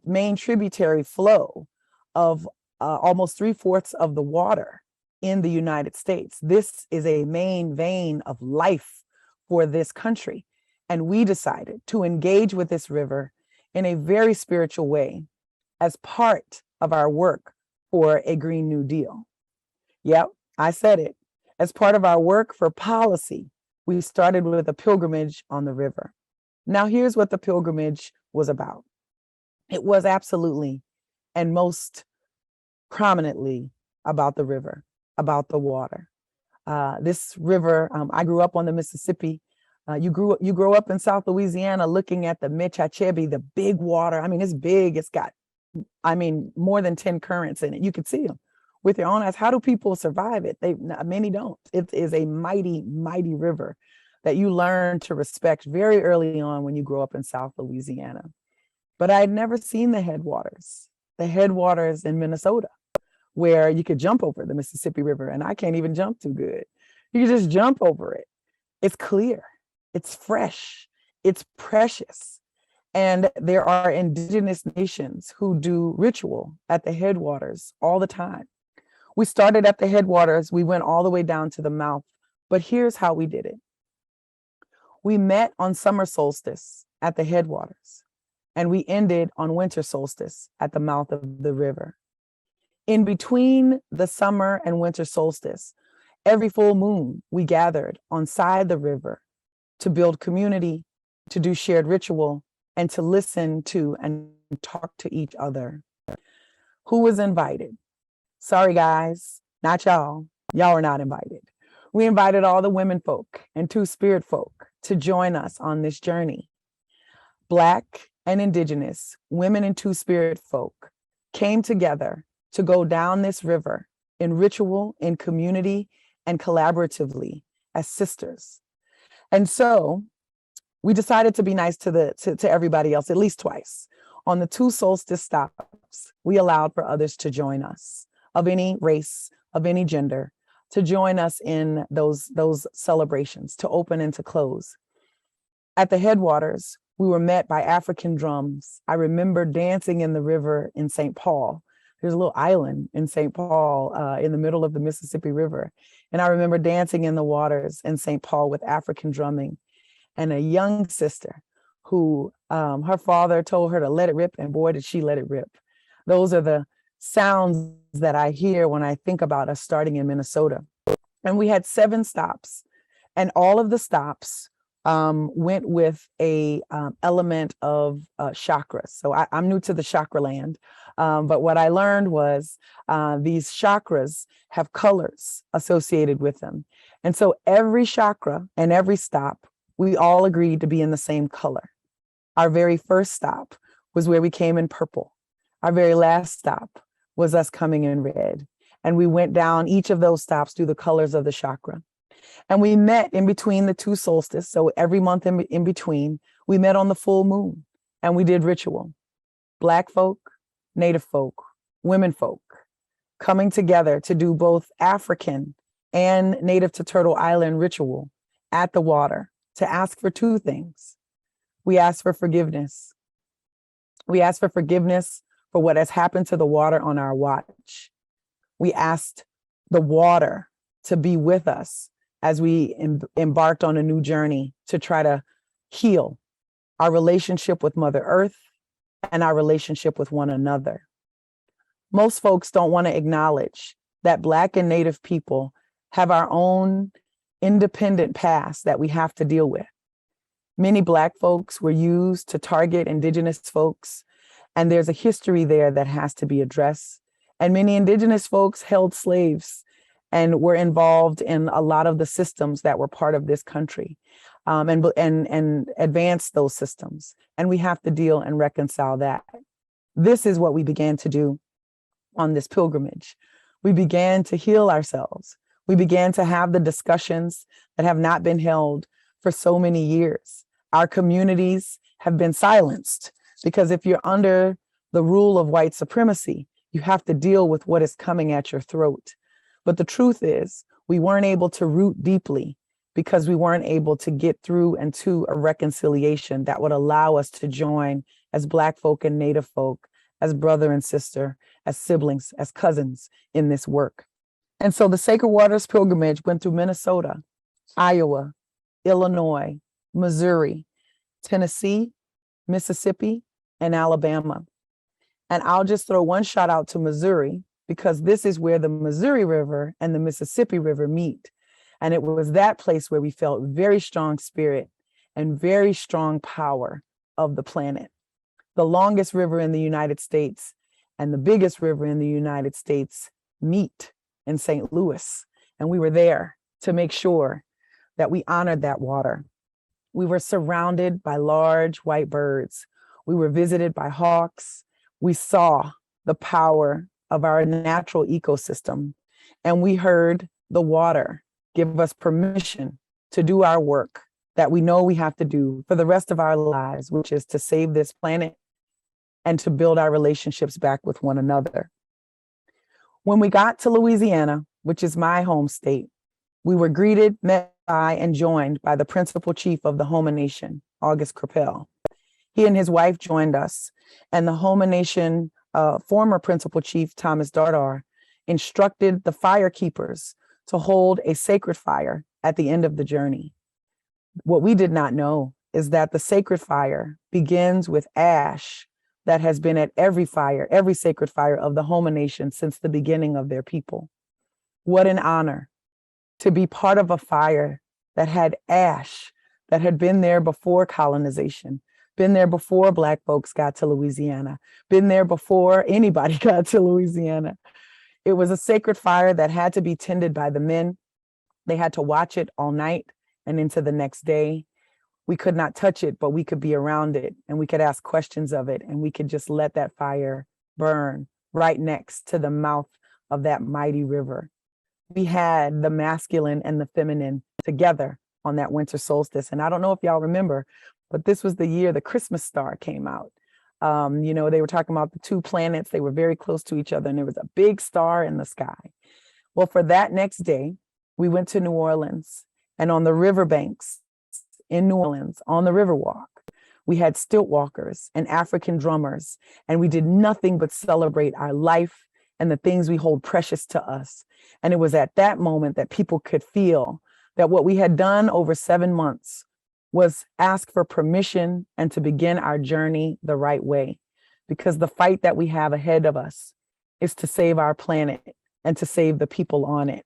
main tributary flow of almost 3/4 of the water in the United States. This is a main vein of life for this country. And we decided to engage with this river in a very spiritual way as part of our work for a Green New Deal. Yep, I said it. As part of our work for policy, we started with a pilgrimage on the river. Now, here's what the pilgrimage was about. It was absolutely and most prominently about the river, about the water. This river, I grew up on the Mississippi. You grow up in South Louisiana looking at the Michachebe, the big water. I mean, it's big. It's got, more than 10 currents in it. You could see them with your own eyes. How do people survive it? Many don't. It is a mighty, mighty river that you learn to respect very early on when you grow up in South Louisiana. But I had never seen the headwaters in Minnesota, where you could jump over the Mississippi River, and I can't even jump too good. You can just jump over it. It's clear, it's fresh, it's precious. And there are indigenous nations who do ritual at the headwaters all the time. We started at the headwaters, we went all the way down to the mouth, but here's how we did it. We met on summer solstice at the headwaters, and we ended on winter solstice at the mouth of the river. In between the summer and winter solstice, every full moon, we gathered on side the river to build community, to do shared ritual, and to listen to and talk to each other. Who was invited? Sorry, guys, not y'all. Y'all are not invited. We invited all the women folk and two-spirit folk to join us on this journey. Black and Indigenous women and two-spirit folk came together to go down this river in ritual, in community, and collaboratively as sisters. And so we decided to be nice to everybody else, at least twice. On the 2 solstice stops, we allowed for others to join us, of any race, of any gender, to join us in those celebrations, to open and to close. At the headwaters, we were met by African drums. I remember dancing in the river in St. Paul. There's a little island in St. Paul in the middle of the Mississippi River. And I remember dancing in the waters in St. Paul with African drumming, and a young sister who her father told her to let it rip, and boy, did she let it rip. Those are the sounds that I hear when I think about us starting in Minnesota. And we had 7 stops, and all of the stops went with a element of chakras. So I'm new to the chakra land, but what I learned was these chakras have colors associated with them. And so every chakra and every stop, we all agreed to be in the same color. Our very first stop was where we came in purple. Our very last stop was us coming in red. And we went down each of those stops through the colors of the chakra. And we met in between the 2 solstices. So every month in between, we met on the full moon and we did ritual. Black folk, Native folk, women folk, coming together to do both African and native to Turtle Island ritual at the water to ask for 2 things. We asked for forgiveness. We asked for forgiveness for what has happened to the water on our watch. We asked the water to be with us as we embarked on a new journey to try to heal our relationship with Mother Earth and our relationship with one another. Most folks don't want to acknowledge that Black and Native people have our own independent past that we have to deal with. Many Black folks were used to target Indigenous folks, and there's a history there that has to be addressed. And many Indigenous folks held slaves and were involved in a lot of the systems that were part of this country. and advance those systems. And we have to deal and reconcile that. This is what we began to do on this pilgrimage. We began to heal ourselves. We began to have the discussions that have not been held for so many years. Our communities have been silenced because if you're under the rule of white supremacy, you have to deal with what is coming at your throat. But the truth is, we weren't able to root deeply because we weren't able to get through and to a reconciliation that would allow us to join as Black folk and Native folk, as brother and sister, as siblings, as cousins in this work. And so the Sacred Waters Pilgrimage went through Minnesota, Iowa, Illinois, Missouri, Tennessee, Mississippi, and Alabama. And I'll just throw one shout out to Missouri because this is where the Missouri River and the Mississippi River meet. And it was that place where we felt very strong spirit and very strong power of the planet. The longest river in the United States and the biggest river in the United States meet in St. Louis. And we were there to make sure that we honored that water. We were surrounded by large white birds. We were visited by hawks. We saw the power of our natural ecosystem, and we heard the water give us permission to do our work that we know we have to do for the rest of our lives, which is to save this planet and to build our relationships back with one another. When we got to Louisiana, which is my home state, we were greeted, met by, and joined by the principal chief of the Houma Nation, August Crapel. He and his wife joined us, and the Houma Nation former principal chief, Thomas Dardar, instructed the fire keepers to hold a sacred fire at the end of the journey. What we did not know is that the sacred fire begins with ash that has been at every fire, every sacred fire of the Houma Nation since the beginning of their people. What an honor to be part of a fire that had ash, that had been there before colonization, been there before Black folks got to Louisiana, been there before anybody got to Louisiana. It was a sacred fire that had to be tended by the men. They had to watch it all night and into the next day. We could not touch it, but we could be around it and we could ask questions of it and we could just let that fire burn right next to the mouth of that mighty river. We had the masculine and the feminine together on that winter solstice. And I don't know if y'all remember, but this was the year the Christmas star came out. They were talking about the two planets. They were very close to each other and there was a big star in the sky. Well, for that next day, we went to New Orleans, and on the riverbanks in New Orleans, on the Riverwalk, we had stilt walkers and African drummers, and we did nothing but celebrate our life and the things we hold precious to us. And it was at that moment that people could feel that what we had done over 7 months was ask for permission and to begin our journey the right way. Because the fight that we have ahead of us is to save our planet and to save the people on it.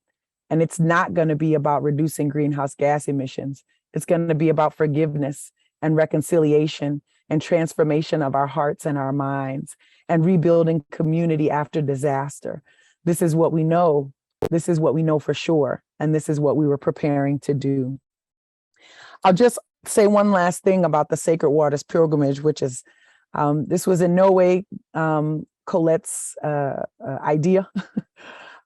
And it's not going to be about reducing greenhouse gas emissions. It's going to be about forgiveness and reconciliation and transformation of our hearts and our minds and rebuilding community after disaster. This is what we know. This is what we know for sure. And this is what we were preparing to do. I'll just say one last thing about the Sacred Waters Pilgrimage, which is, this was in no way Colette's idea.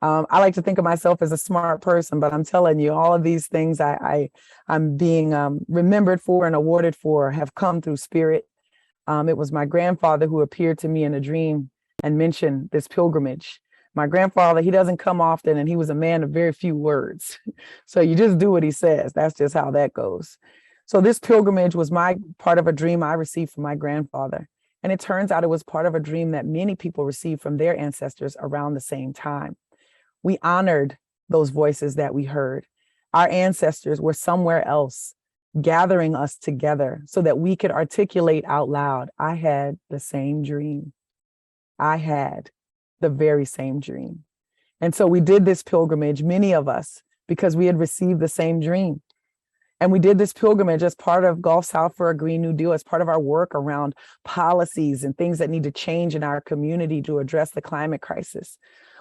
I like to think of myself as a smart person, but I'm telling you, all of these things I'm being remembered for and awarded for have come through spirit. It was my grandfather who appeared to me in a dream and mentioned this pilgrimage. My grandfather, he doesn't come often, and he was a man of very few words. So you just do what he says. That's just how that goes. So this pilgrimage was part of a dream I received from my grandfather. And it turns out it was part of a dream that many people received from their ancestors around the same time. We honored those voices that we heard. Our ancestors were somewhere else, gathering us together so that we could articulate out loud, I had the same dream. I had the very same dream. And so we did this pilgrimage, many of us, because we had received the same dream. And we did this pilgrimage as part of Gulf South for a Green New Deal, as part of our work around policies and things that need to change in our community to address the climate crisis.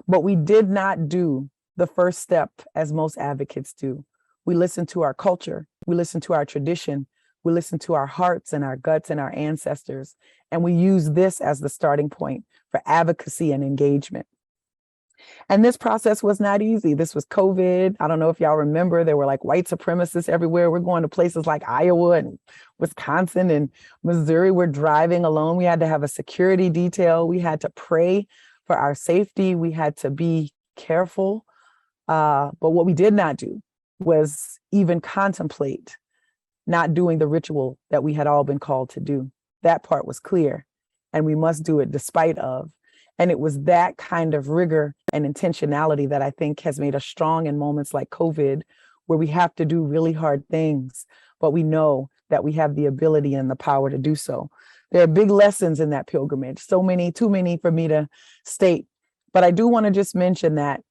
But we did not do the first step as most advocates do, We listen to our culture. We listen to our tradition. We listen to our hearts and our guts and our ancestors. And we use this as the starting point for advocacy and engagement. And this process was not easy. This was COVID. I don't know if y'all remember, there were like white supremacists everywhere. We're going to places like Iowa and Wisconsin and Missouri. We're driving alone. We had to have a security detail. We had to pray for our safety. We had to be careful. But what we did not do was even contemplate not doing the ritual that we had all been called to do. That part was clear, and we must do it despite of. And it was that kind of rigor and intentionality that I think has made us strong in moments like COVID, where we have to do really hard things, but we know that we have the ability and the power to do so. There are big lessons in that pilgrimage, so many, too many for me to state. But I do want to just mention that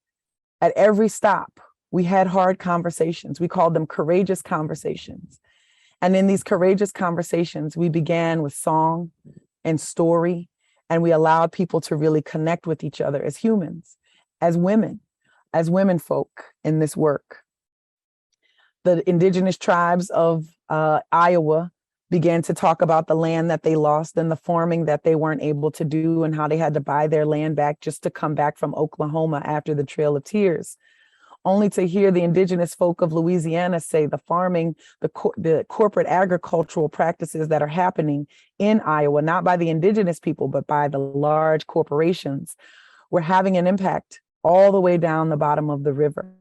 at every stop, we had hard conversations. We called them courageous conversations. And in these courageous conversations, we began with song and story, and we allowed people to really connect with each other as humans, as women folk in this work. The indigenous tribes of Iowa began to talk about the land that they lost and the farming that they weren't able to do and how they had to buy their land back just to come back from Oklahoma after the Trail of Tears. Only to hear the indigenous folk of Louisiana say the farming, the corporate agricultural practices that are happening in Iowa, not by the indigenous people, but by the large corporations, were having an impact all the way down the bottom of the river.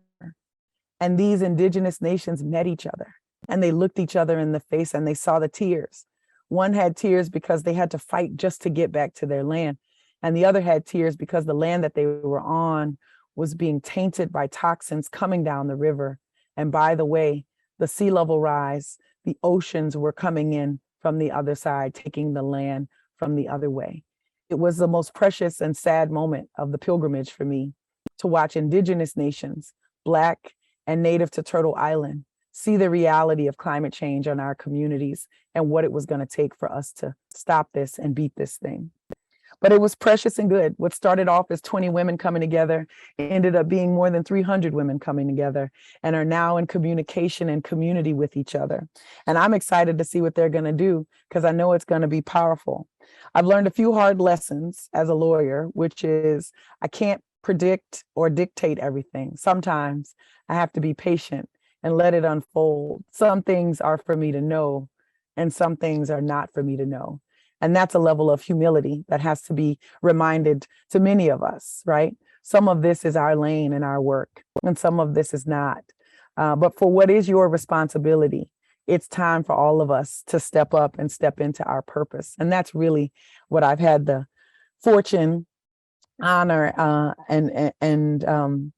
And these indigenous nations met each other, and they looked each other in the face, and they saw the tears. One had tears because they had to fight just to get back to their land, and the other had tears because the land that they were on was being tainted by toxins coming down the river. And by the way, the sea level rise, the oceans were coming in from the other side, taking the land from the other way. It was the most precious and sad moment of the pilgrimage for me to watch indigenous nations, Black and native to Turtle Island, see the reality of climate change on our communities and what it was going to take for us to stop this and beat this thing. But it was precious and good. What started off as 20 women coming together ended up being more than 300 women coming together and are now in communication and community with each other. And I'm excited to see what they're going to do because I know it's going to be powerful. I've learned a few hard lessons as a lawyer, which is I can't predict or dictate everything. Sometimes I have to be patient and let it unfold. Some things are for me to know and some things are not for me to know. And that's a level of humility that has to be reminded to many of us, right? Some of this is our lane and our work, and some of this is not. But for what is your responsibility, it's time for all of us to step up and step into our purpose. And that's really what I've had the fortune, honor, and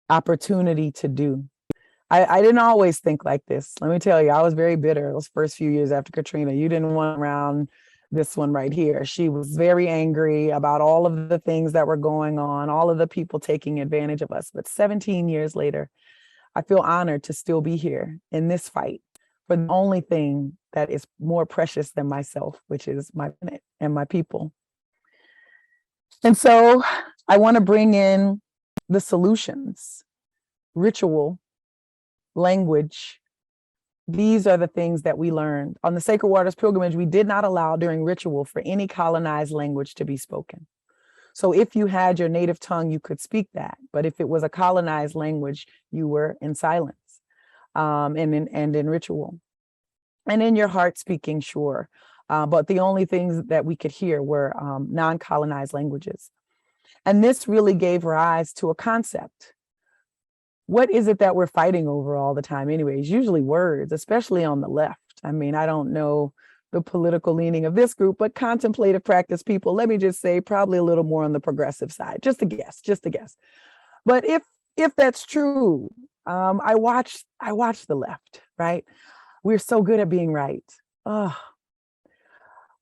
opportunity to do. I didn't always think like this. Let me tell you, I was very bitter those first few years after Katrina. You didn't want around this one right here. She was very angry about all of the things that were going on, all of the people taking advantage of us. But 17 years later, I feel honored to still be here in this fight for the only thing that is more precious than myself, which is my planet and my people. And so I want to bring in the solutions, ritual, language. These are the things that we learned. On the Sacred Waters pilgrimage, we did not allow during ritual for any colonized language to be spoken. So if you had your native tongue, you could speak that. But if it was a colonized language, you were in silence and in ritual. And in your heart speaking, sure. But the only things that we could hear were non-colonized languages. And this really gave rise to a concept. What is it that we're fighting over all the time anyways? Usually words, especially on the left. I mean, I don't know the political leaning of this group, but contemplative practice people, let me just say, probably a little more on the progressive side. Just a guess. But if that's true, I watch the left, right? We're so good at being right.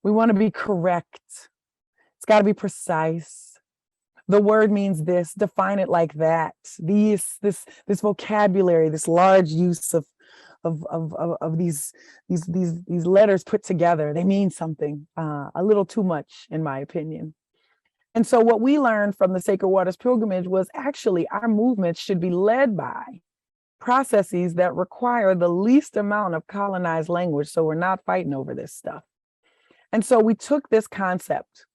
We want to be correct. It's got to be precise. The word means this, define it like that. This vocabulary, this large use of these letters put together, they mean something, a little too much, in my opinion. And so what we learned from the Sacred Waters pilgrimage was actually our movements should be led by processes that require the least amount of colonized language, so we're not fighting over this stuff. And so we took this concept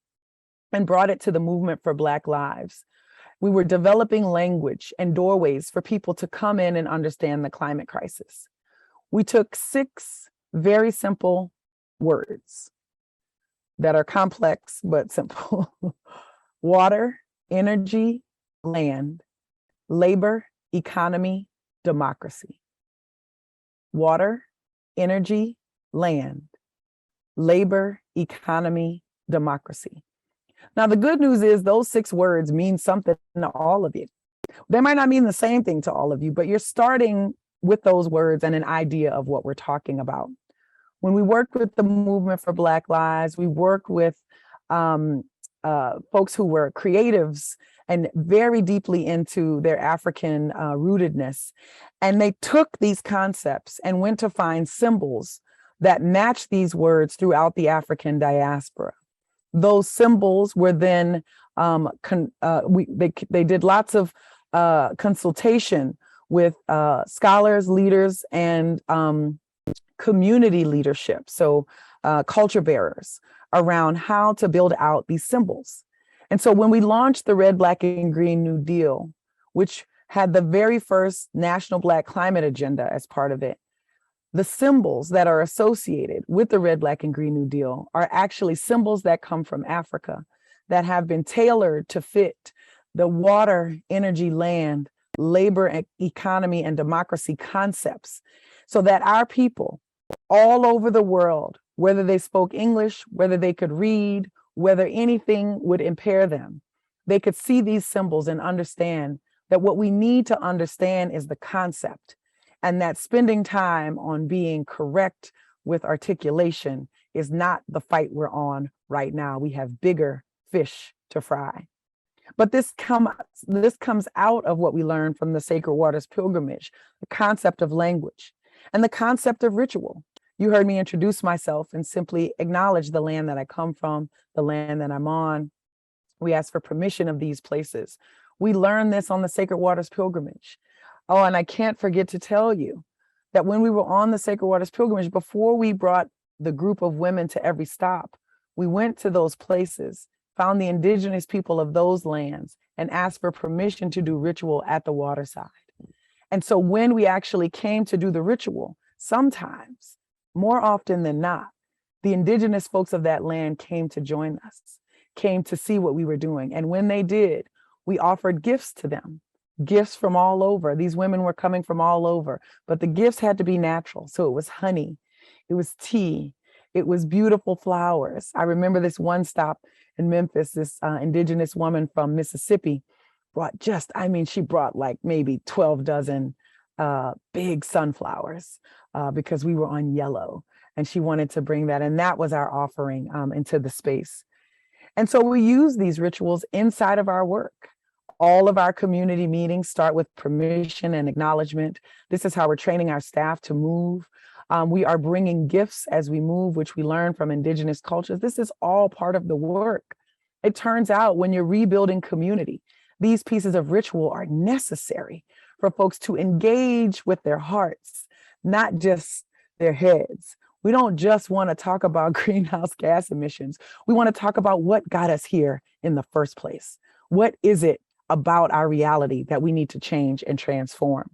and brought it to the movement for Black lives. We were developing language and doorways for people to come in and understand the climate crisis. We took 6 very simple words that are complex but simple. Water, energy, land, labor, economy, democracy. Water, energy, land, labor, economy, democracy. Now, the good news is those 6 words mean something to all of you. They might not mean the same thing to all of you, but you're starting with those words and an idea of what we're talking about. When we worked with the Movement for Black Lives, we worked with folks who were creatives and very deeply into their African rootedness. And they took these concepts and went to find symbols that match these words throughout the African diaspora. Those symbols were then, they did lots of consultation with scholars, leaders, and community leadership, so culture bearers, around how to build out these symbols. And so when we launched the Red, Black, and Green New Deal, which had the very first National Black Climate Agenda as part of it, the symbols that are associated with the Red, Black, and Green New Deal are actually symbols that come from Africa that have been tailored to fit the water, energy, land, labor, economy, and democracy concepts, so that our people all over the world, whether they spoke English, whether they could read, whether anything would impair them, they could see these symbols and understand that what we need to understand is the concept, and that spending time on being correct with articulation is not the fight we're on right now. We have bigger fish to fry. But this comes out of what we learned from the Sacred Waters pilgrimage, the concept of language and the concept of ritual. You heard me introduce myself and simply acknowledge the land that I come from, the land that I'm on. We ask for permission of these places. We learned this on the Sacred Waters pilgrimage. Oh, and I can't forget to tell you that when we were on the Sacred Waters pilgrimage, before we brought the group of women to every stop, we went to those places, found the indigenous people of those lands, and asked for permission to do ritual at the waterside. And so when we actually came to do the ritual, sometimes, more often than not, the indigenous folks of that land came to join us, came to see what we were doing. And when they did, we offered gifts to them, gifts from all over. These women were coming from all over, but the gifts had to be natural. So it was honey, it was tea, it was beautiful flowers. I remember this one stop in Memphis, this indigenous woman from Mississippi she brought like maybe 12 dozen big sunflowers because we were on yellow, and she wanted to bring that. And that was our offering into the space. And so we use these rituals inside of our work. All of our community meetings start with permission and acknowledgement. This is how we're training our staff to move. We are bringing gifts as we move, which we learn from indigenous cultures. This is all part of the work. It turns out when you're rebuilding community, these pieces of ritual are necessary for folks to engage with their hearts, not just their heads. We don't just want to talk about greenhouse gas emissions. We want to talk about what got us here in the first place. What is it about our reality that we need to change and transform?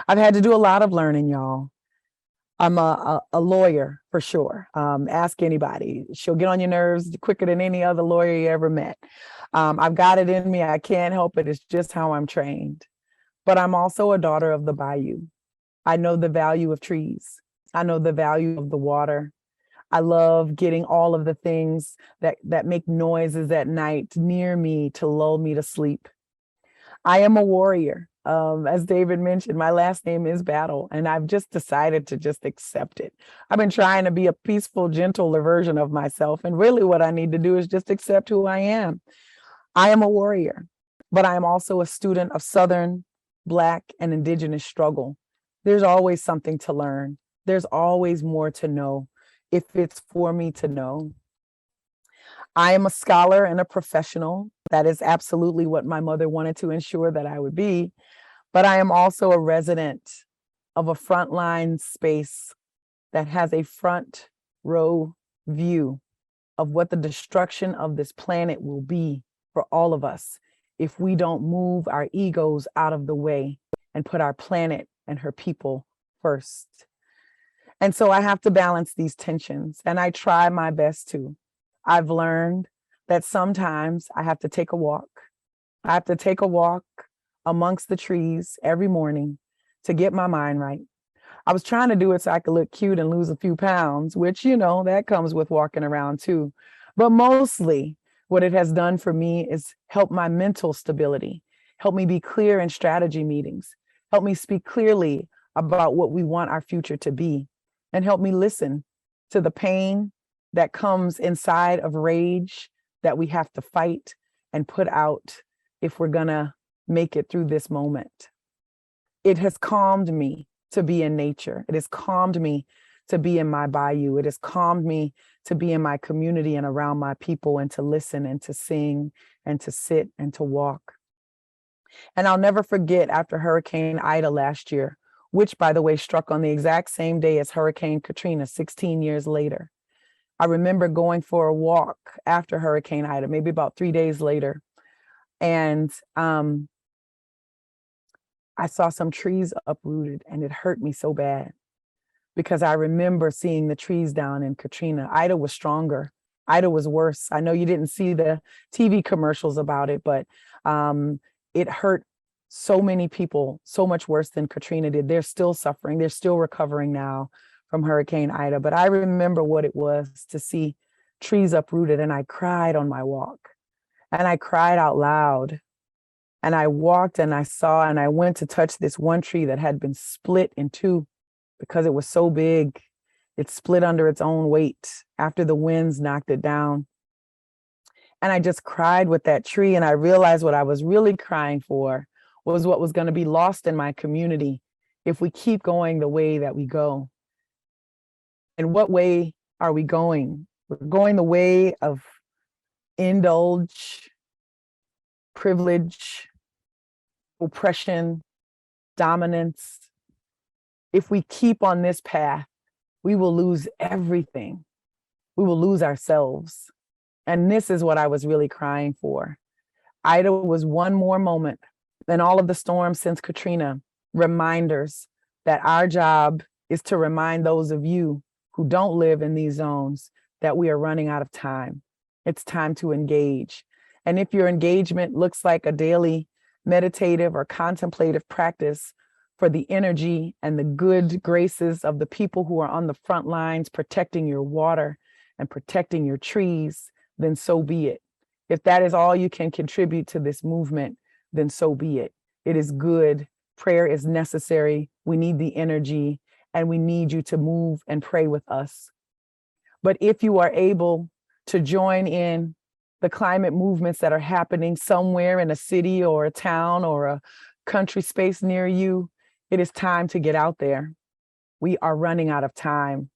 I've had to do a lot of learning, y'all. I'm a lawyer for sure. Ask anybody. She'll get on your nerves quicker than any other lawyer you ever met. I've got it in me. I can't help it. It's just how I'm trained. But I'm also a daughter of the bayou. I know the value of trees. I know the value of the water. I love getting all of the things that make noises at night near me to lull me to sleep. I am a warrior. As David mentioned, my last name is Battle, and I've just decided to just accept it. I've been trying to be a peaceful, gentler version of myself, and really what I need to do is just accept who I am. I am a warrior, but I am also a student of Southern, Black, and Indigenous struggle. There's always something to learn. There's always more to know, if it's for me to know. I am a scholar and a professional. That is absolutely what my mother wanted to ensure that I would be. but I am also a resident of a frontline space that has a front row view of what the destruction of this planet will be for all of us if we don't move our egos out of the way and put our planet and her people first. And so I have to balance these tensions, and I try my best to. I've learned that sometimes I have to take a walk. I have to take a walk amongst the trees every morning to get my mind right. I was trying to do it so I could look cute and lose a few pounds, which, you know, that comes with walking around too. But mostly what it has done for me is help my mental stability, help me be clear in strategy meetings, help me speak clearly about what we want our future to be, and help me listen to the pain that comes inside of rage that we have to fight and put out if we're gonna make it through this moment. It has calmed me to be in nature. It has calmed me to be in my bayou. It has calmed me to be in my community and around my people and to listen and to sing and to sit and to walk. And I'll never forget after Hurricane Ida last year, which, by the way, struck on the exact same day as Hurricane Katrina 16 years later. I remember going for a walk after Hurricane Ida, maybe about 3 days later. And I saw some trees uprooted, and it hurt me so bad because I remember seeing the trees down in Katrina. Ida was stronger. Ida was worse. I know you didn't see the TV commercials about it, but it hurt so many people so much worse than Katrina did. They're still suffering. They're still recovering now from Hurricane Ida. But I remember what it was to see trees uprooted, and I cried on my walk, and I cried out loud. And I walked and I saw, and I went to touch this one tree that had been split in two because it was so big. It split under its own weight after the winds knocked it down. And I just cried with that tree. And I realized what I was really crying for was what was going to be lost in my community if we keep going the way that we go. And what way are we going? We're going the way of indulge, privilege, oppression, dominance. If we keep on this path, we will lose everything. We will lose ourselves. And this is what I was really crying for. Ida was one more moment than all of the storms since Katrina, reminders that our job is to remind those of you who don't live in these zones that we are running out of time. It's time to engage. And if your engagement looks like a daily meditative or contemplative practice for the energy and the good graces of the people who are on the front lines protecting your water and protecting your trees, then so be it. If that is all you can contribute to this movement, then so be it. It is good. Prayer is necessary. We need the energy, and we need you to move and pray with us. But if you are able to join in the climate movements that are happening somewhere in a city or a town or a country space near you, it is time to get out there. We are running out of time.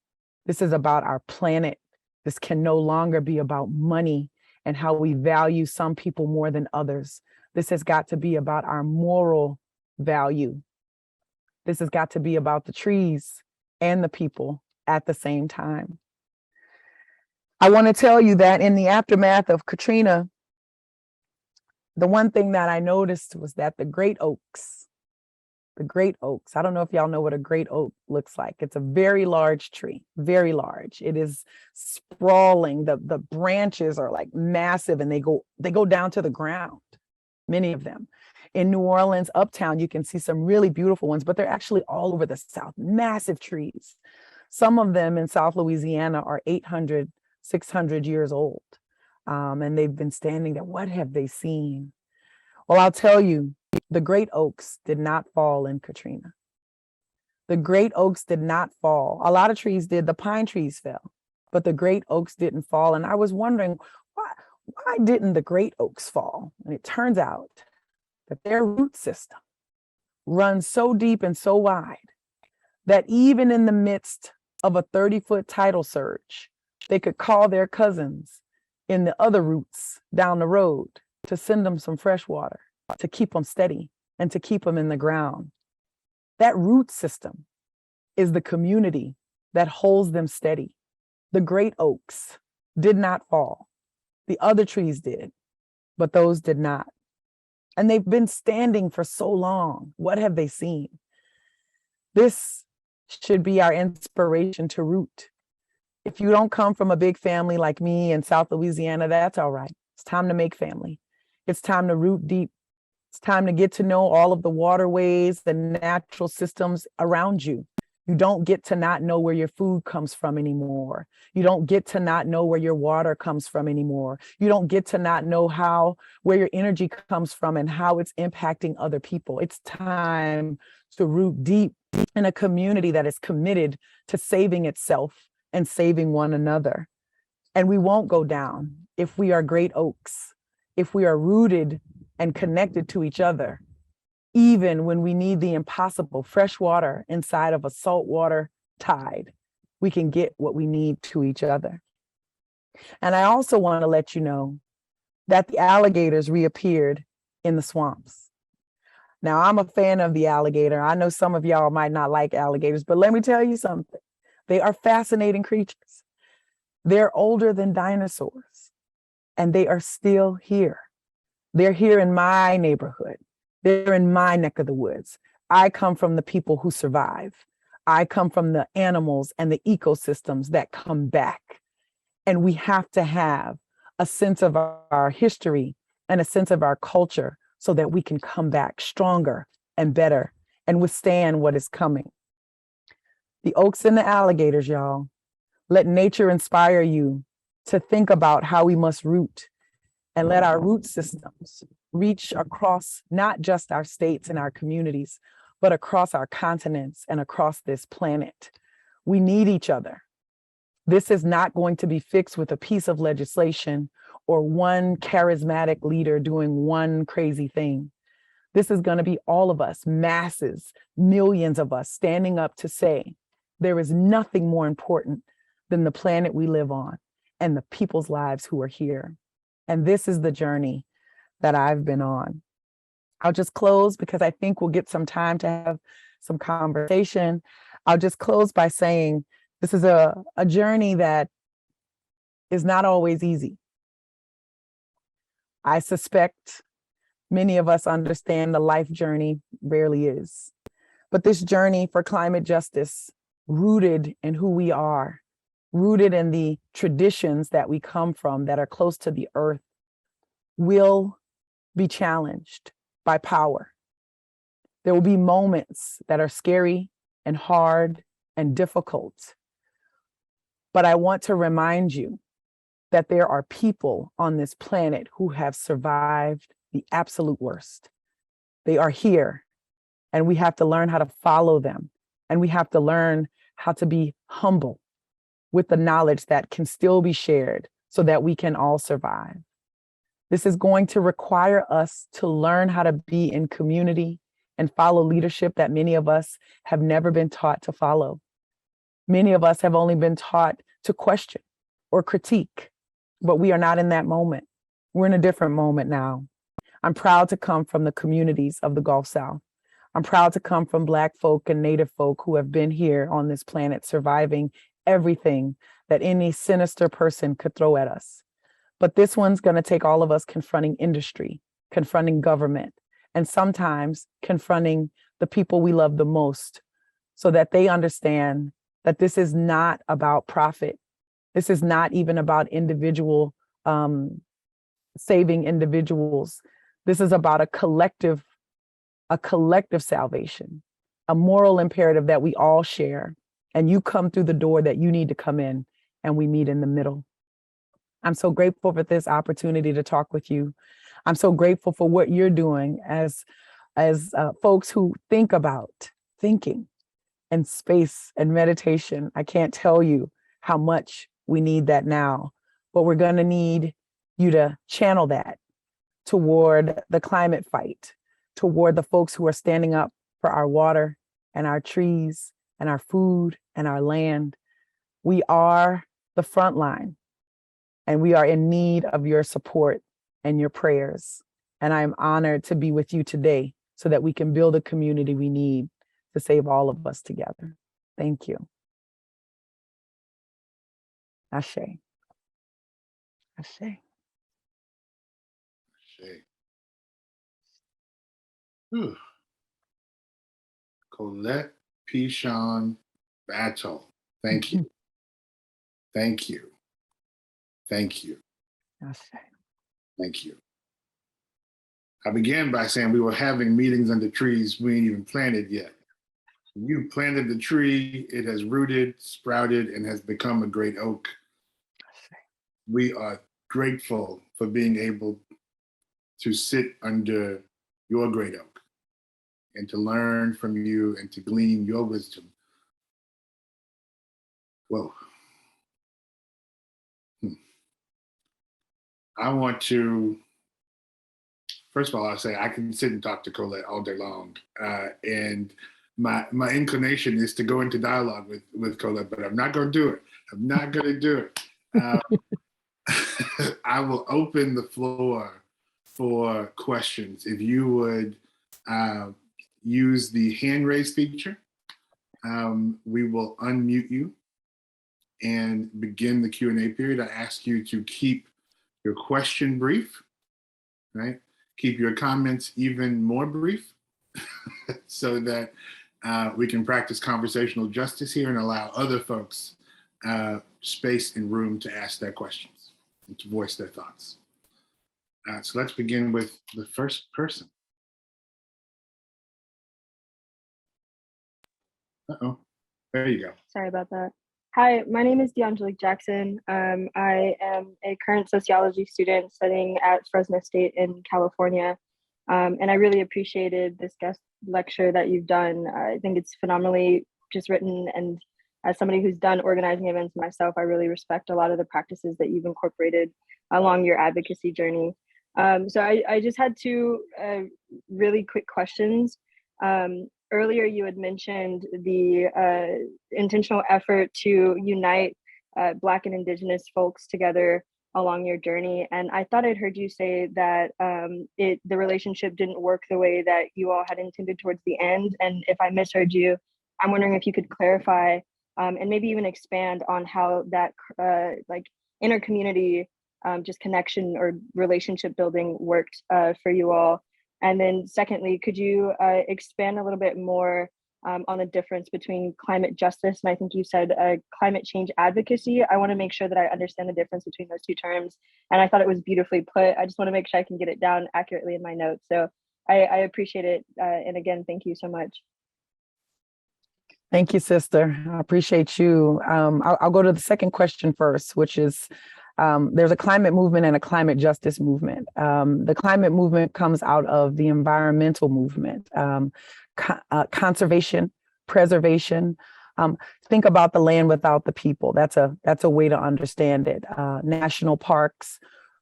This is about our planet. This can no longer be about money and how we value some people more than others. This has got to be about our moral value. This has got to be about the trees and the people at the same time. I want to tell you that in the aftermath of Katrina, the one thing that I noticed was that the great oaks, I don't know if y'all know what a great oak looks like. It's a very large tree, very large. It is sprawling. The branches are like massive, and they go down to the ground, many of them. In New Orleans, uptown, you can see some really beautiful ones, but they're actually all over the South, massive trees. Some of them in South Louisiana are 800, 600 years old, and they've been standing there. What have they seen? Well, I'll tell you, the great oaks did not fall in Katrina. The great oaks did not fall. A lot of trees did. The pine trees fell, but the great oaks didn't fall. And I was wondering, why didn't the great oaks fall? And it turns out that their root system runs so deep and so wide that even in the midst of a 30-foot tidal surge, they could call their cousins in the other roots down the road to send them some fresh water, to keep them steady. and to keep them in the ground. That root system is the community that holds them steady. The great oaks did not fall. The other trees did, but those did not. And they've been standing for so long. What have they seen? This should be our inspiration to root. If you don't come from a big family like me in South Louisiana, that's all right. It's time to make family. It's time to root deep. It's time to get to know all of the waterways, the natural systems around you. You don't get to not know where your food comes from anymore. You don't get to not know where your water comes from anymore. You don't get to not know where your energy comes from and how it's impacting other people. It's time to root deep in a community that is committed to saving itself and saving one another. And we won't go down if we are great oaks, if we are rooted and connected to each other. Even when we need the impossible, fresh water inside of a saltwater tide, we can get what we need to each other. And I also want to let you know that the alligators reappeared in the swamps. Now, I'm a fan of the alligator. I know some of y'all might not like alligators, but let me tell you something. They are fascinating creatures. They're older than dinosaurs, and they are still here. They're here in my neighborhood. They're in my neck of the woods. I come from the people who survive. I come from the animals and the ecosystems that come back. And we have to have a sense of our history and a sense of our culture so that we can come back stronger and better and withstand what is coming. The oaks and the alligators, y'all. Let nature inspire you to think about how we must root, and let our root systems reach across not just our states and our communities, but across our continents and across this planet. We need each other. This is not going to be fixed with a piece of legislation or one charismatic leader doing one crazy thing. This is going to be all of us, masses, millions of us standing up to say, there is nothing more important than the planet we live on and the people's lives who are here. And this is the journey that I've been on. I'll just close because I think we'll get some time to have some conversation. I'll just close by saying this is a journey that is not always easy. I suspect many of us understand the life journey rarely is. But this journey for climate justice, rooted in who we are, rooted in the traditions that we come from that are close to the earth, will be challenged by power. There will be moments that are scary and hard and difficult. But I want to remind you that there are people on this planet who have survived the absolute worst. They are here, and we have to learn how to follow them, and we have to learn how to be humble with the knowledge that can still be shared so that we can all survive. This is going to require us to learn how to be in community and follow leadership that many of us have never been taught to follow. Many of us have only been taught to question or critique, but we are not in that moment. We're in a different moment now. I'm proud to come from the communities of the Gulf South. I'm proud to come from Black folk and Native folk who have been here on this planet surviving everything that any sinister person could throw at us. But this one's going to take all of us confronting industry, confronting government, and sometimes confronting the people we love the most so that they understand that this is not about profit. This is not even about individual saving individuals. This is about a collective salvation, a moral imperative that we all share. And you come through the door that you need to come in, and we meet in the middle. I'm so grateful for this opportunity to talk with you. I'm so grateful for what you're doing as folks who think about thinking and space and meditation. I can't tell you how much we need that now, but we're going to need you to channel that toward the climate fight, toward the folks who are standing up for our water and our trees and our food and our land. We are the front line, and we are in need of your support and your prayers. And I am honored to be with you today so that we can build a community we need to save all of us together. Thank you. Ashe. Ashe. Shay. Whew. Colette Pichon-Battle. Thank you. Thank you. Thank you. Ashe. Thank you. I began by saying we were having meetings under trees we ain't even planted yet. You planted the tree, it has rooted, sprouted, and has become a great oak. We are grateful for being able to sit under your great oak and to learn from you and to glean your wisdom. Whoa. I want to, first of all, I'll say I can sit and talk to Colette all day long. And my inclination is to go into dialogue with Colette, but I'm not going to do it. I'm not going to do it. I will open the floor for questions. If you would use the hand raise feature, we will unmute you and begin the Q&A period. I ask you to keep your question brief, right? Keep your comments even more brief so that we can practice conversational justice here and allow other folks space and room to ask their questions and to voice their thoughts. So let's begin with the first person. Uh-oh, there you go. Sorry about that. Hi, my name is DeAngelique Jackson. I am a current sociology student studying at Fresno State in California. And I really appreciated this guest lecture that you've done. I think it's phenomenally just written. And as somebody who's done organizing events myself, I really respect a lot of the practices that you've incorporated along your advocacy journey. So I just had two really quick questions. Earlier, you had mentioned the intentional effort to unite Black and Indigenous folks together along your journey. And I thought I'd heard you say that the relationship didn't work the way that you all had intended towards the end. And if I misheard you, I'm wondering if you could clarify and maybe even expand on how that like inter-community just connection or relationship building worked for you all. And then secondly, could you expand a little bit more on the difference between climate justice and I think you said climate change advocacy? I want to make sure that I understand the difference between those two terms. And I thought it was beautifully put. I just want to make sure I can get it down accurately in my notes. So I appreciate it. And again, thank you so much. Thank you, sister. I appreciate you. I'll go to the second question first, which is there's a climate movement and a climate justice movement. The climate movement comes out of the environmental movement, conservation, preservation. Think about the land without the people. That's a way to understand it. National parks,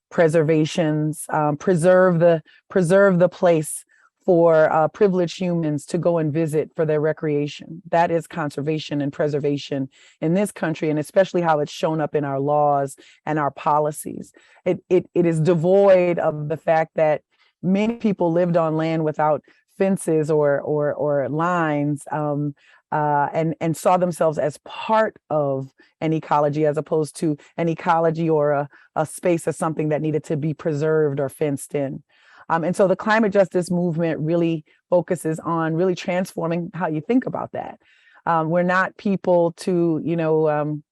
preservations, preserve the place for privileged humans to go and visit for their recreation. That is conservation and preservation in this country, and especially how it's shown up in our laws and our policies. It is devoid of the fact that many people lived on land without fences or lines, and saw themselves as part of an ecology as opposed to an ecology or a space as something that needed to be preserved or fenced in. And so the climate justice movement really focuses on really transforming how you think about that. We're not people to,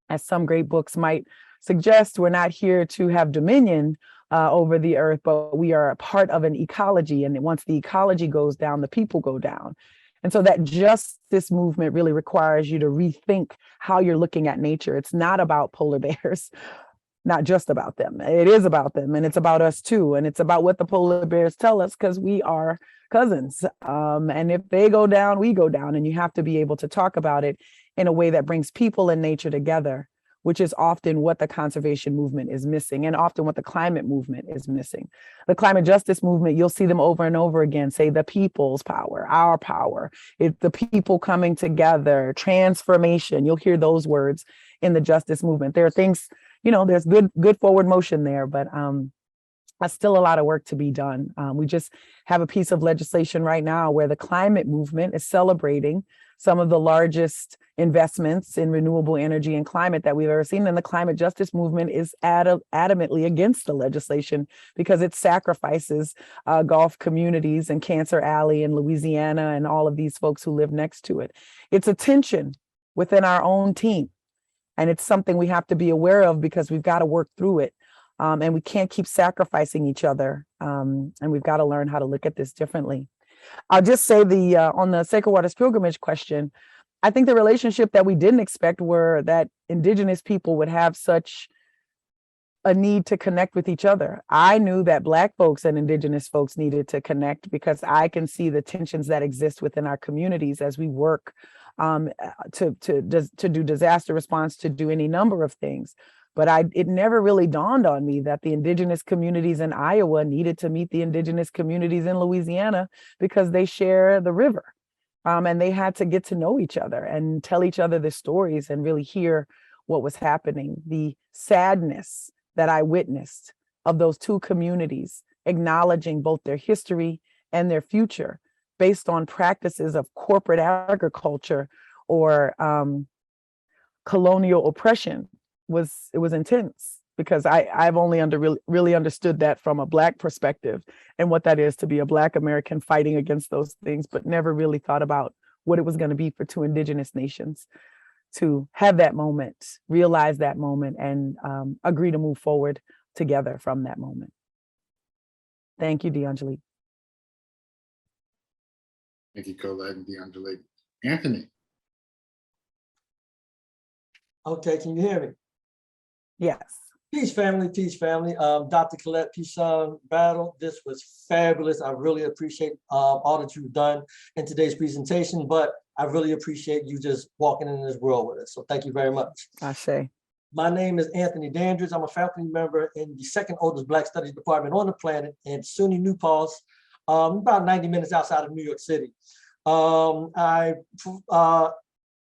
as some great books might suggest, we're not here to have dominion over the earth, but we are a part of an ecology. And once the ecology goes down, the people go down. And so that justice movement really requires you to rethink how you're looking at nature. It's not about polar bears. Not just about them. It is about them, and it's about us too. And it's about what the polar bears tell us, because we are cousins. And if they go down, we go down. And you have to be able to talk about it in a way that brings people and nature together, which is often what the conservation movement is missing, and often what the climate movement is missing. The climate justice movement, you'll see them over and over again say the people's power, our power, it's the people coming together, transformation. You'll hear those words in the justice movement. There are things, there's good forward motion there, but still a lot of work to be done. We just have a piece of legislation right now where the climate movement is celebrating some of the largest investments in renewable energy and climate that we've ever seen. And the climate justice movement is adamantly against the legislation because it sacrifices Gulf communities and Cancer Alley in Louisiana and all of these folks who live next to it. It's a tension within our own team. And it's something we have to be aware of because we've got to work through it. And we can't keep sacrificing each other. And we've got to learn how to look at this differently. I'll just say on the Sacred Waters pilgrimage question, I think the relationship that we didn't expect were that Indigenous people would have such a need to connect with each other. I knew that Black folks and Indigenous folks needed to connect because I can see the tensions that exist within our communities as we work to do disaster response, to do any number of things. But it never really dawned on me that the Indigenous communities in Iowa needed to meet the Indigenous communities in Louisiana because they share the river. And they had to get to know each other and tell each other their stories and really hear what was happening. The sadness that I witnessed of those two communities acknowledging both their history and their future based on practices of corporate agriculture or colonial oppression was intense, because I've only really understood that from a Black perspective and what that is to be a Black American fighting against those things, but never really thought about what it was going to be for two Indigenous nations to have that moment, realize that moment, and agree to move forward together from that moment. Thank you, DeAngelique. Thank you, Colette and DeAngelique. Anthony. Okay, can you hear me? Yes. Peace, family, peace, family. Dr. Colette Pichon-Battle, this was fabulous. I really appreciate all that you've done in today's presentation, but I really appreciate you just walking in this world with us. So thank you very much. Ashe. My name is Anthony Dandridge. I'm a faculty member in the second oldest Black Studies department on the planet in SUNY New Paltz, about 90 minutes outside of New York City. I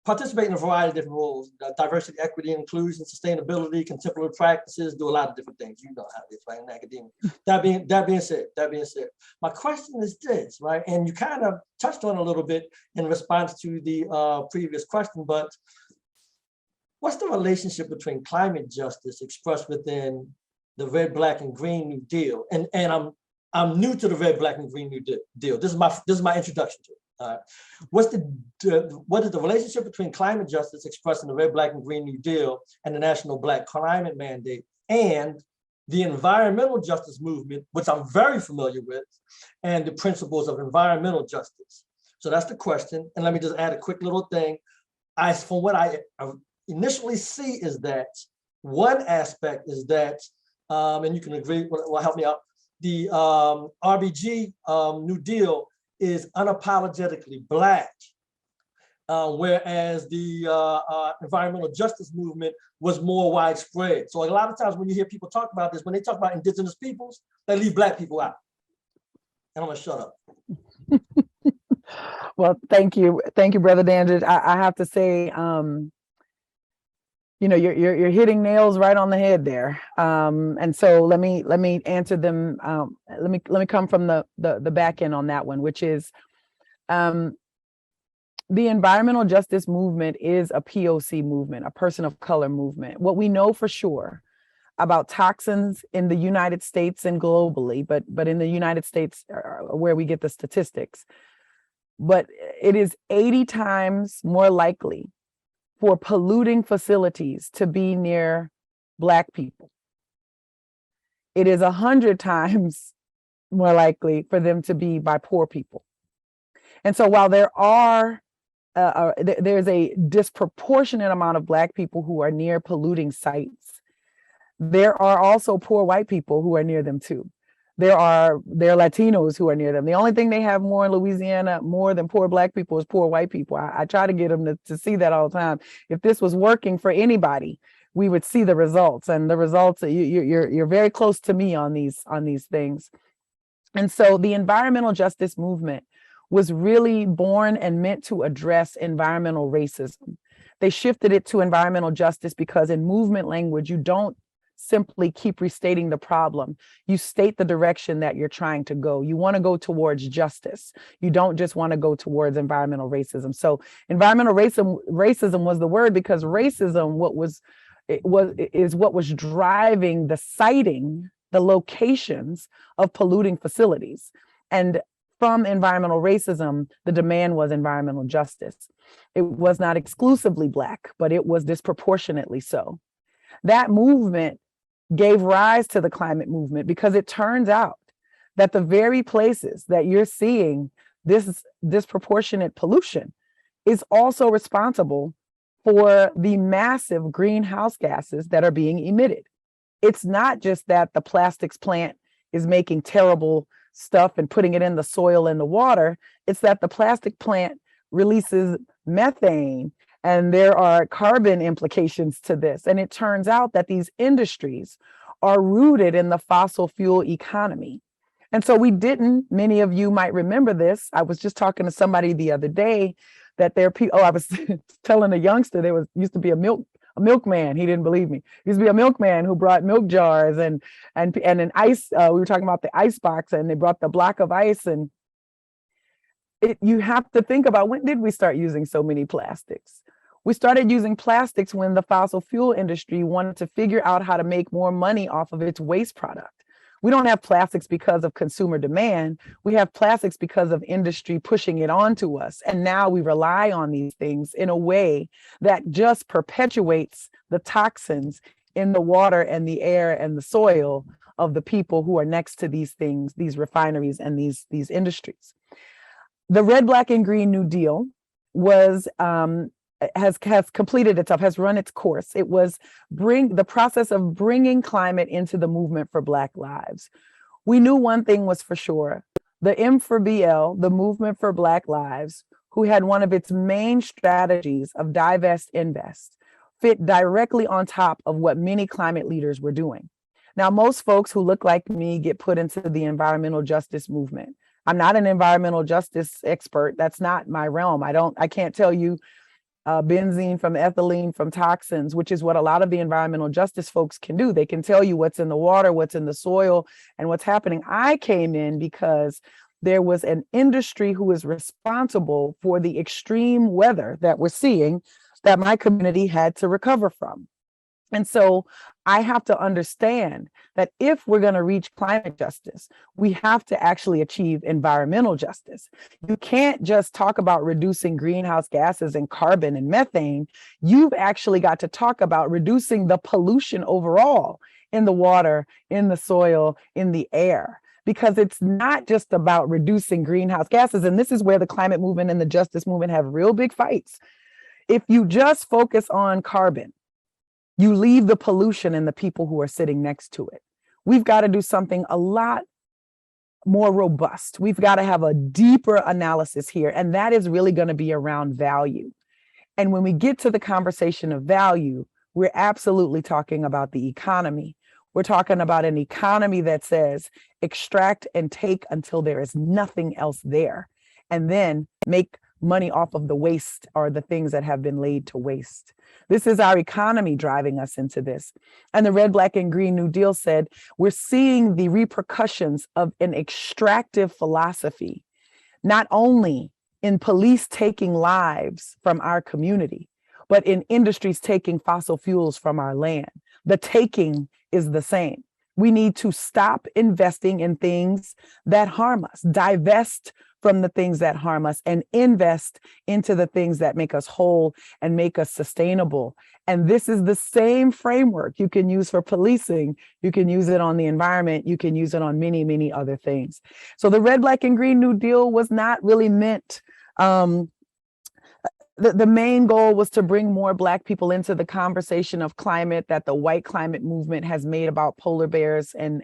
participate in a variety of different roles: diversity, equity, inclusion, sustainability, contemplative practices, do a lot of different things. You know how it is, right, in academia. That being said, my question is this, right? And you kind of touched on a little bit in response to the previous question, but what's the relationship between climate justice expressed within the Red, Black, and Green New Deal? And I'm new to the Red, Black, and Green New Deal. This is my introduction to it. What is the relationship between climate justice expressed in the Red, Black, and Green New Deal and the National Black Climate Mandate and the environmental justice movement, which I'm very familiar with, and the principles of environmental justice? So that's the question. And let me just add a quick little thing. From what I initially see is that one aspect is that, and you can agree, well, help me out, the RBG New Deal is unapologetically Black, whereas the environmental justice movement was more widespread. So a lot of times when you hear people talk about this, when they talk about Indigenous peoples, they leave Black people out. And I'm gonna shut up. Well, thank you, Brother Dandridge. I have to say, you know, you're hitting nails right on the head there. And so let me answer them. Let me come from the back end on that one, which is the environmental justice movement is a POC movement, a person of color movement. What we know for sure about toxins in the United States and globally, but in the United States where we get the statistics, but it is 80 times more likely for polluting facilities to be near Black people. It is 100 times more likely for them to be by poor people. And so while there's a disproportionate amount of Black people who are near polluting sites, there are also poor white people who are near them too. There are Latinos who are near them. The only thing they have more in Louisiana, more than poor Black people, is poor white people. I try to get them to see that all the time. If this was working for anybody, we would see the results. And the results, you're very close to me on these things. And so the environmental justice movement was really born and meant to address environmental racism. They shifted it to environmental justice because in movement language, you don't simply keep restating the problem. You state the direction that you're trying to go. You want to go towards justice. You don't just want to go towards environmental racism. So environmental racism was the word because racism, what was driving the siting, the locations of polluting facilities. And from environmental racism, the demand was environmental justice. It was not exclusively Black, but it was disproportionately so. That movement gave rise to the climate movement because it turns out that the very places that you're seeing this disproportionate pollution is also responsible for the massive greenhouse gases that are being emitted. It's not just that the plastics plant is making terrible stuff and putting it in the soil and the water. It's that the plastic plant releases methane and there are carbon implications to this. And it turns out that these industries are rooted in the fossil fuel economy. And so many of you might remember this. I was just talking to somebody the other day that there are people, I was telling a youngster, used to be a milkman. He didn't believe me. Used to be a milkman who brought milk jars and an ice. We were talking about the ice box, and they brought the block of ice. And you have to think about, when did we start using so many plastics? We started using plastics when the fossil fuel industry wanted to figure out how to make more money off of its waste product. We don't have plastics because of consumer demand. We have plastics because of industry pushing it onto us. And now we rely on these things in a way that just perpetuates the toxins in the water and the air and the soil of the people who are next to these things, these refineries and these industries. The Red, Black, and Green New Deal has completed itself, has run its course. It was the process of bringing climate into the movement for Black lives. We knew one thing was for sure. The M4BL, the Movement for Black Lives, who had one of its main strategies of divest, invest, fit directly on top of what many climate leaders were doing. Now, most folks who look like me get put into the environmental justice movement. I'm not an environmental justice expert. That's not my realm. I can't tell you benzene from ethylene from toxins, which is what a lot of the environmental justice folks can do. They can tell you what's in the water, what's in the soil, and what's happening. I came in because there was an industry who is responsible for the extreme weather that we're seeing that my community had to recover from. And so I have to understand that if we're going to reach climate justice, we have to actually achieve environmental justice. You can't just talk about reducing greenhouse gases and carbon and methane. You've actually got to talk about reducing the pollution overall in the water, in the soil, in the air, because it's not just about reducing greenhouse gases. And this is where the climate movement and the justice movement have real big fights. If you just focus on carbon, you leave the pollution and the people who are sitting next to it. We've got to do something a lot more robust. We've got to have a deeper analysis here, and that is really going to be around value. And when we get to the conversation of value, we're absolutely talking about the economy. We're talking about an economy that says extract and take until there is nothing else there, and then make money off of the waste or the things that have been laid to waste. This is our economy driving us into this. And the Red, Black, and Green New Deal said, we're seeing the repercussions of an extractive philosophy, not only in police taking lives from our community, but in industries taking fossil fuels from our land. The taking is the same. We need to stop investing in things that harm us, divest from the things that harm us, and invest into the things that make us whole and make us sustainable. And this is the same framework you can use for policing. You can use it on the environment. You can use it on many, many other things. So the Red, Black, and Green New Deal was not really meant, the main goal was to bring more Black people into the conversation of climate that the white climate movement has made about polar bears and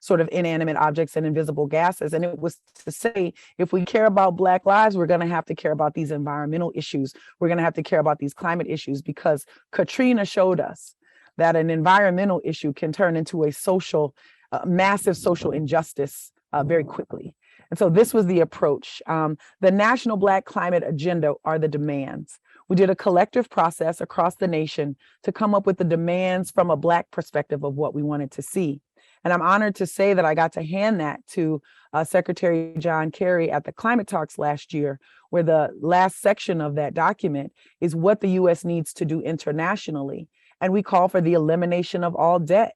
sort of inanimate objects and invisible gases. And it was to say, if we care about Black lives, we're going to have to care about these environmental issues. We're going to have to care about these climate issues, because Katrina showed us that an environmental issue can turn into a massive social injustice very quickly. And so this was the approach. The National Black Climate Agenda are the demands. We did a collective process across the nation to come up with the demands from a Black perspective of what we wanted to see. And I'm honored to say that I got to hand that to Secretary John Kerry at the Climate Talks last year, where the last section of that document is what the U.S. needs to do internationally. And we call for the elimination of all debt.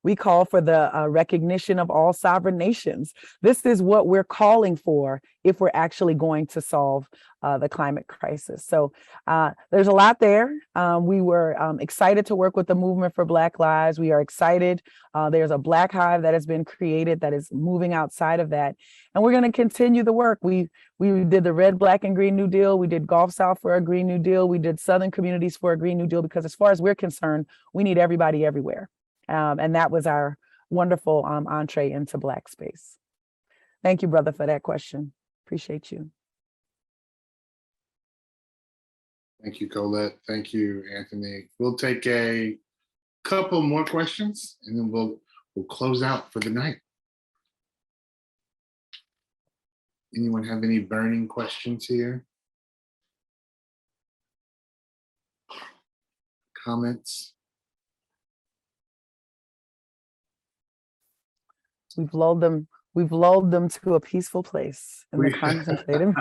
We call for the recognition of all sovereign nations. This is what we're calling for if we're actually going to solve the climate crisis. So there's a lot there. We were excited to work with the Movement for Black Lives. We are excited. There's a Black Hive that has been created that is moving outside of that. And we're going to continue the work. We did the Red, Black, and Green New Deal. We did Gulf South for a Green New Deal. We did Southern communities for a Green New Deal, because as far as we're concerned, we need everybody everywhere. And that was our wonderful entree into Black space. Thank you, brother, for that question. Appreciate you. Thank you, Colette. Thank you, Anthony. We'll take a couple more questions and then we'll close out for the night. Anyone have any burning questions here? Comments? We've lulled them to a peaceful place in the contemplative.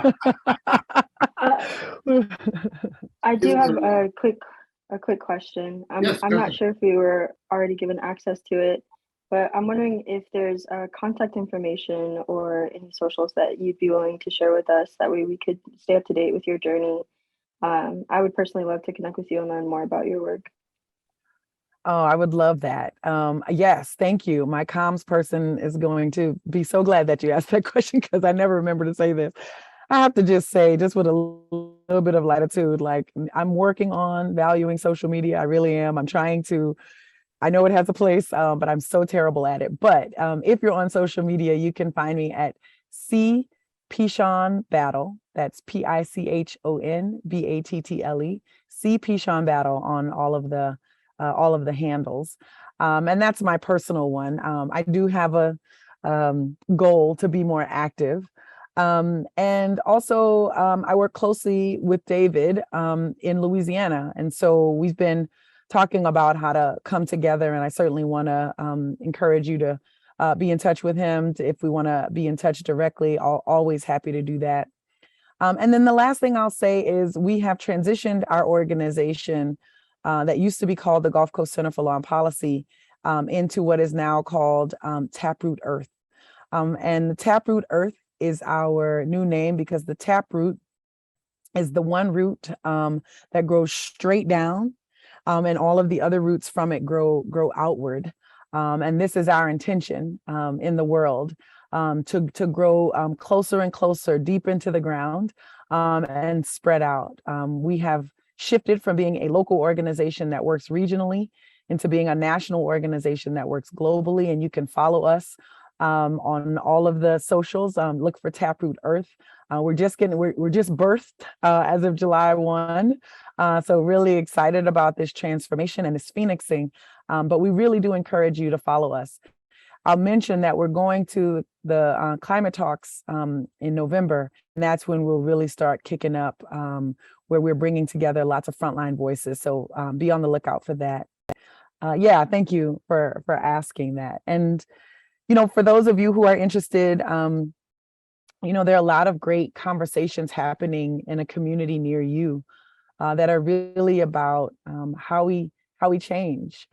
I do have a quick question. Yes, I'm not sure if we were already given access to it, but I'm wondering if there's contact information or any socials that you'd be willing to share with us. That way we could stay up to date with your journey. I would personally love to connect with you and learn more about your work. Oh, I would love that. Yes, thank you. My comms person is going to be so glad that you asked that question, because I never remember to say this. I have to just say, just with a little bit of latitude, like, I'm working on valuing social media. I really am. I'm trying to, I know it has a place, but I'm so terrible at it. But if you're on social media, you can find me at Pichon-Battle. That's Pichonbattle. Pichon-Battle on all of the handles. And that's my personal one. I do have a goal to be more active. And also I work closely with David in Louisiana. And so we've been talking about how to come together. And I certainly want to encourage you to be in touch with him. If we want to be in touch directly, always happy to do that. And then the last thing I'll say is we have transitioned our organization that used to be called the Gulf Coast Center for Law and Policy into what is now called Taproot Earth. And the Taproot Earth is our new name because the taproot is the one root that grows straight down, and all of the other roots from it grow outward. And this is our intention in the world, to grow closer and closer, deep into the ground, and spread out. We have shifted from being a local organization that works regionally into being a national organization that works globally. And you can follow us on all of the socials. Look for Taproot Earth. We're just birthed as of July 1. So really excited about this transformation and this phoenixing. But we really do encourage you to follow us. I'll mention that we're going to the climate talks in November, and that's when we'll really start kicking up, where we're bringing together lots of frontline voices. So be on the lookout for that. Yeah, thank you for asking that. And, you know, for those of you who are interested, you know, there are a lot of great conversations happening in a community near you that are really about how we change.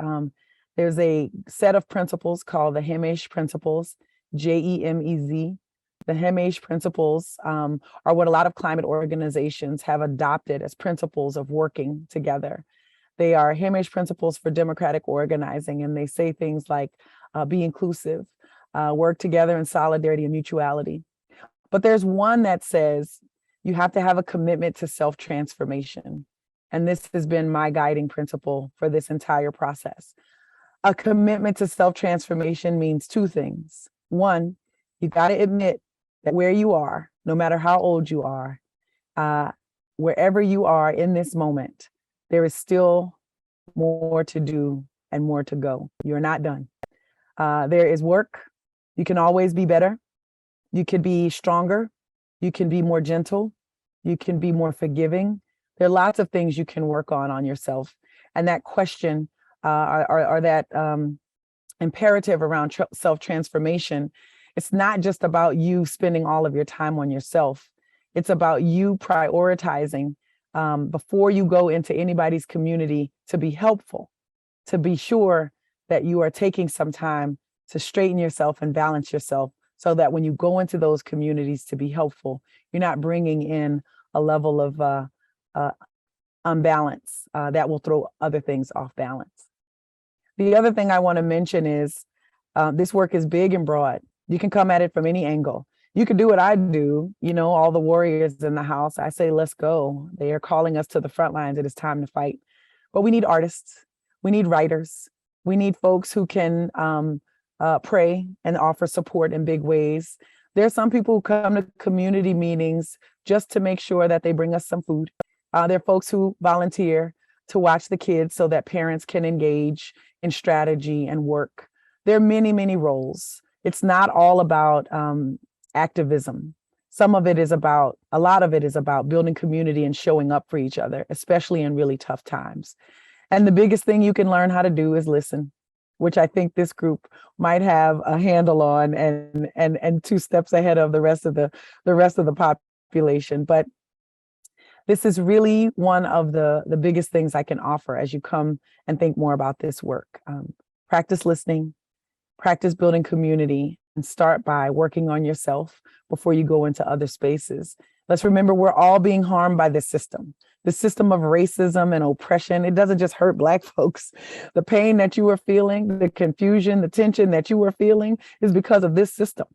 There's a set of principles called the Hemez Principles, JEMEZ. The Hemez Principles are what a lot of climate organizations have adopted as principles of working together. They are Hemez Principles for democratic organizing, and they say things like be inclusive, work together in solidarity and mutuality. But there's one that says you have to have a commitment to self-transformation. And this has been my guiding principle for this entire process. A commitment to self-transformation means two things. One, you got to admit that where you are, no matter how old you are, wherever you are in this moment, there is still more to do and more to go. You're not done. There is work. You can always be better. You could be stronger. You can be more gentle. You can be more forgiving. There are lots of things you can work on yourself. And that question or that imperative around self-transformation, it's not just about you spending all of your time on yourself. It's about you prioritizing before you go into anybody's community to be helpful, to be sure that you are taking some time to straighten yourself and balance yourself so that when you go into those communities to be helpful, you're not bringing in a level of unbalance that will throw other things off balance. The other thing I want to mention is this work is big and broad. You can come at it from any angle. You can do what I do, you know, all the warriors in the house. I say, let's go. They are calling us to the front lines. It is time to fight. But we need artists. We need writers. We need folks who can pray and offer support in big ways. There are some people who come to community meetings just to make sure that they bring us some food. There are folks who volunteer to watch the kids so that parents can engage in strategy and work. There are many, many roles. It's not all about activism. A lot of it is about building community and showing up for each other, especially in really tough times. And the biggest thing you can learn how to do is listen, which I think this group might have a handle on and 2 steps ahead of the rest of the population. But this is really one of the biggest things I can offer as you come and think more about this work. Practice listening, practice building community, and start by working on yourself before you go into other spaces. Let's remember we're all being harmed by this system. The system of racism and oppression. It doesn't just hurt Black folks. The pain that you are feeling, the confusion, the tension that you are feeling is because of this system.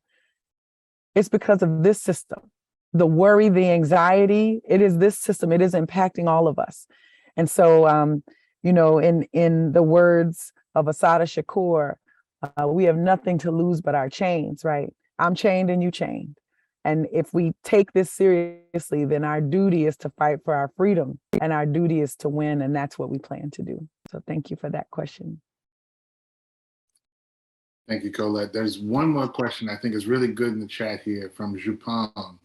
It's because of this system. The worry, the anxiety, it is this system. It is impacting all of us. And so, you know, in the words of Assata Shakur, we have nothing to lose but our chains, right? I'm chained and you chained. And if we take this seriously, then our duty is to fight for our freedom and our duty is to win. And that's what we plan to do. So thank you for that question. Thank you, Colette. There's one more question I think is really good in the chat here from Jupang.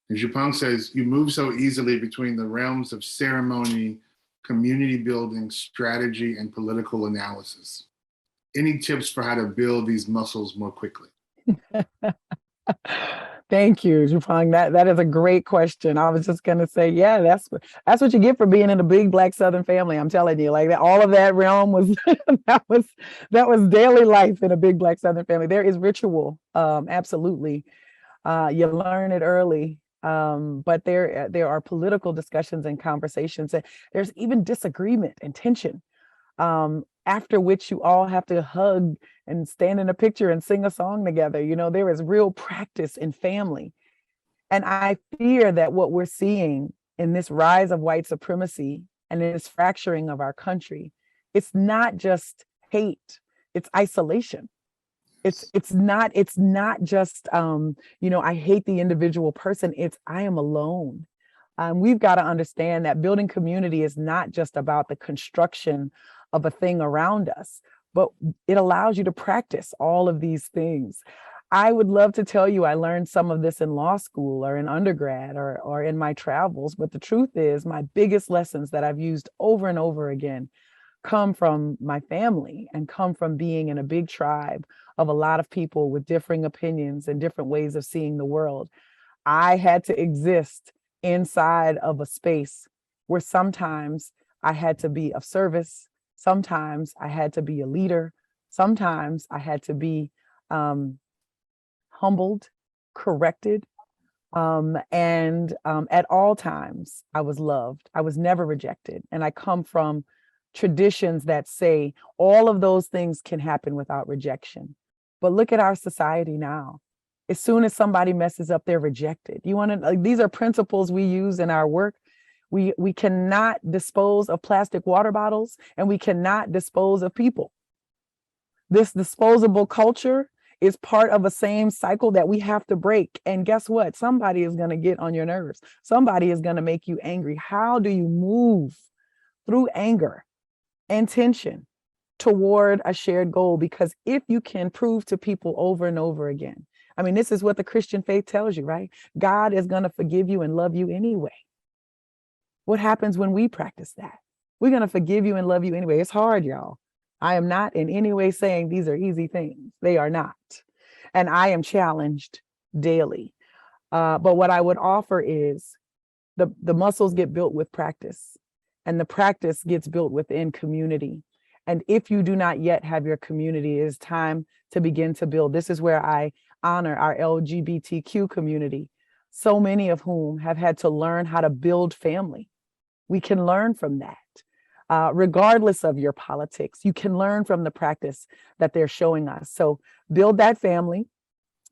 And Jupang says, you move so easily between the realms of ceremony, community building, strategy, and political analysis. Any tips for how to build these muscles more quickly? Thank you, Jupang. That is a great question. I was just going to say, yeah, that's what you get for being in a big Black Southern family. I'm telling you, like that, all of that realm was that was daily life in a big Black Southern family. There is ritual, absolutely. You learn it early, but there are political discussions and conversations. There's even disagreement and tension. After which you all have to hug and stand in a picture and sing a song together. You know, there is real practice in family. And I fear that what we're seeing in this rise of white supremacy and in this fracturing of our country, it's not just hate, it's isolation. It's not just, you know, I hate the individual person, it's I am alone. We've got to understand that building community is not just about the construction of a thing around us, but it allows you to practice all of these things. I would love to tell you I learned some of this in law school or in undergrad or in my travels, but the truth is my biggest lessons that I've used over and over again come from my family and come from being in a big tribe of a lot of people with differing opinions and different ways of seeing the world. I had to exist inside of a space where sometimes I had to be of service. Sometimes I had to be a leader. Sometimes I had to be humbled, corrected, and at all times I was loved. I was never rejected. And I come from traditions that say all of those things can happen without rejection. But look at our society now. As soon as somebody messes up, they're rejected. These are principles we use in our work. We cannot dispose of plastic water bottles and we cannot dispose of people. This disposable culture is part of a same cycle that we have to break. And guess what? Somebody is going to get on your nerves. Somebody is going to make you angry. How do you move through anger and tension toward a shared goal? Because if you can prove to people over and over again, I mean, this is what the Christian faith tells you, right? God is going to forgive you and love you anyway. What happens when we practice that? We're going to forgive you and love you anyway. It's hard, y'all. I am not in any way saying these are easy things. They are not. And I am challenged daily. But what I would offer is the muscles get built with practice, and the practice gets built within community. And if you do not yet have your community, it is time to begin to build. This is where I honor our LGBTQ community, so many of whom have had to learn how to build family. We can learn from that. Regardless of your politics, you can learn from the practice that they're showing us. So build that family,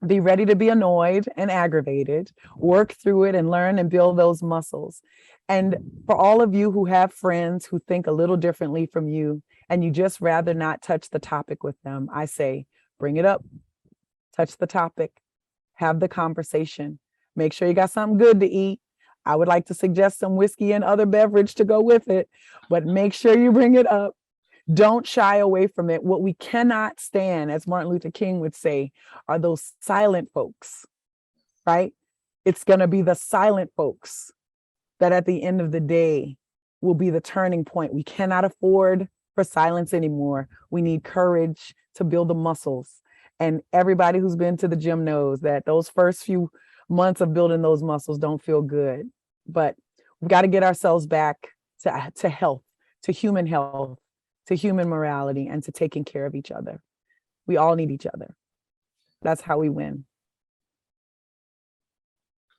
be ready to be annoyed and aggravated, work through it and learn and build those muscles. And for all of you who have friends who think a little differently from you, and you just rather not touch the topic with them, I say, bring it up, touch the topic, have the conversation, make sure you got something good to eat. I would like to suggest some whiskey and other beverage to go with it, but make sure you bring it up. Don't shy away from it. What we cannot stand, as Martin Luther King would say, are those silent folks, right? It's going to be the silent folks that at the end of the day will be the turning point. We cannot afford for silence anymore. We need courage to build the muscles. And everybody who's been to the gym knows that those first few months of building those muscles don't feel good. But we've got to get ourselves back to health, to human health, to human morality, and to taking care of each other. We all need each other. That's how we win.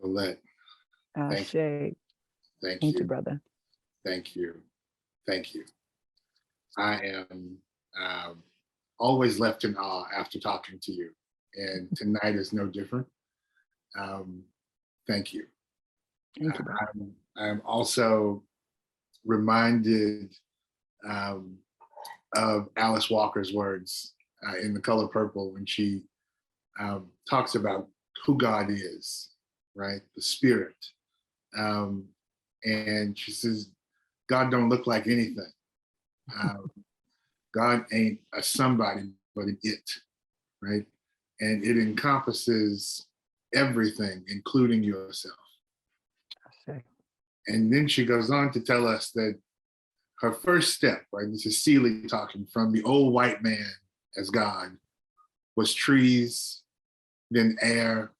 Colette, thank you. Thank Thank you, you, brother. Thank you. Thank you. I am always left in awe after talking to you, and tonight is no different. Thank you. Thank you, brother. I'm also reminded of Alice Walker's words in The Color Purple when she talks about who God is, right? The spirit. And she says, God don't look like anything. God ain't a somebody, but an it, right? And it encompasses everything, including yourself. And then she goes on to tell us that her first step, right? This is Seeley talking, from the old white man as God, was trees, then air,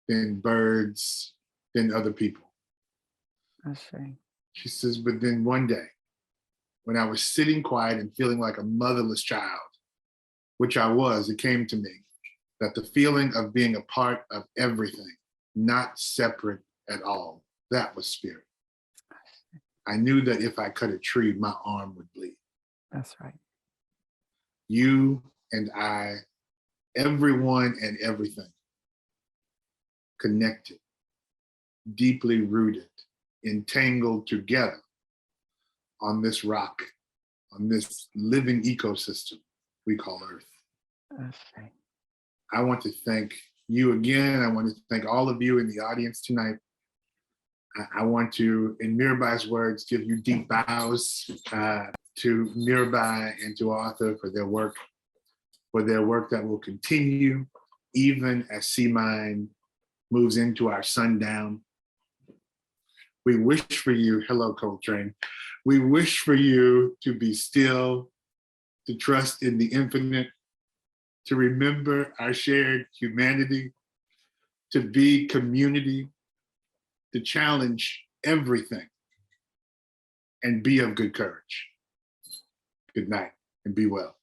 then birds, then other people. She says, but then one day, when I was sitting quiet and feeling like a motherless child, which I was, it came to me that the feeling of being a part of everything, not separate at all, that was spirit. I knew that if I cut a tree, my arm would bleed. That's right. You and I, everyone and everything, connected, deeply rooted, entangled together on this rock, on this living ecosystem we call Earth. That's right. I want to thank you again. I want to thank all of you in the audience tonight. I want to, in Mirabai's words, give you deep bows to Mirabai and to Arthur for their work that will continue even as CMind moves into our sundown. We wish for you, hello Coltrane, we wish for you to be still, to trust in the infinite, to remember our shared humanity, to be community, to challenge everything, and be of good courage. Good night and be well.